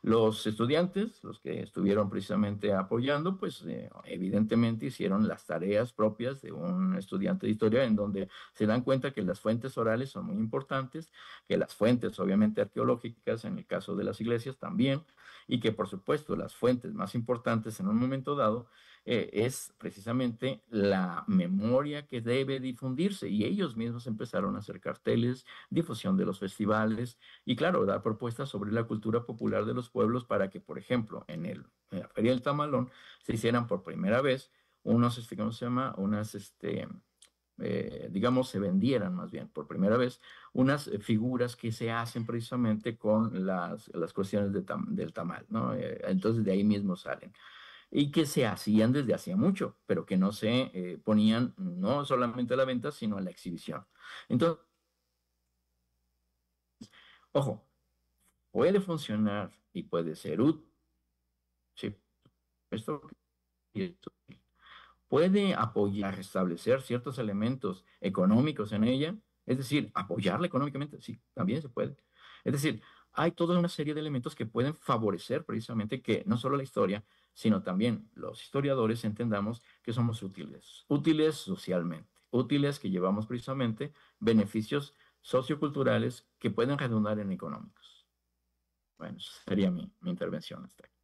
Los estudiantes, los que estuvieron precisamente apoyando, pues evidentemente hicieron las tareas propias de un estudiante de historia en donde se dan cuenta que las fuentes orales son muy importantes, que las fuentes obviamente arqueológicas, en el caso de las iglesias también, y que por supuesto las fuentes más importantes en un momento dado es precisamente la memoria que debe difundirse y ellos mismos empezaron a hacer carteles, difusión de los festivales y claro, dar propuestas sobre la cultura popular de los pueblos para que, por ejemplo, en la Feria del Tamalón se hicieran por primera vez ¿cómo se llama? Digamos, se vendieran más bien por primera vez unas figuras que se hacen precisamente con las cuestiones del tamal, ¿no? Entonces de ahí mismo salen y que se hacían desde hacía mucho, pero que no se ponían no solamente a la venta, sino a la exhibición. Entonces, ojo, puede funcionar y puede ser útil. Sí, esto, puede apoyar, establecer ciertos elementos económicos en ella, es decir, apoyarla económicamente, sí, también se puede. Es decir, hay toda una serie de elementos que pueden favorecer precisamente que no solo la historia, sino también los historiadores entendamos que somos útiles, útiles socialmente, útiles que llevamos precisamente beneficios socioculturales que pueden redundar en económicos. Bueno, esa sería mi intervención hasta aquí.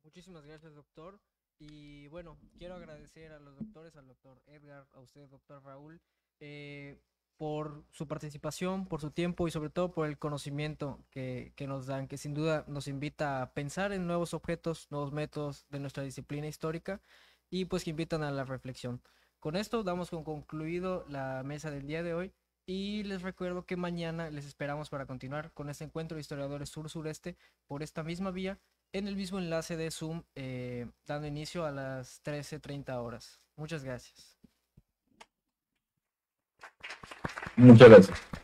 Muchísimas gracias, doctor. Y bueno, quiero agradecer a los doctores, al doctor Edgar, a usted, doctor Raúl, por su participación, por su tiempo y sobre todo por el conocimiento que nos dan, que sin duda nos invita a pensar en nuevos objetos, nuevos métodos de nuestra disciplina histórica y pues que invitan a la reflexión. Con esto damos con concluido la mesa del día de hoy y les recuerdo que mañana les esperamos para continuar con este encuentro de historiadores sur-sureste por esta misma vía en el mismo enlace de Zoom, dando inicio a las 13:30 horas. Muchas gracias. Muchas gracias.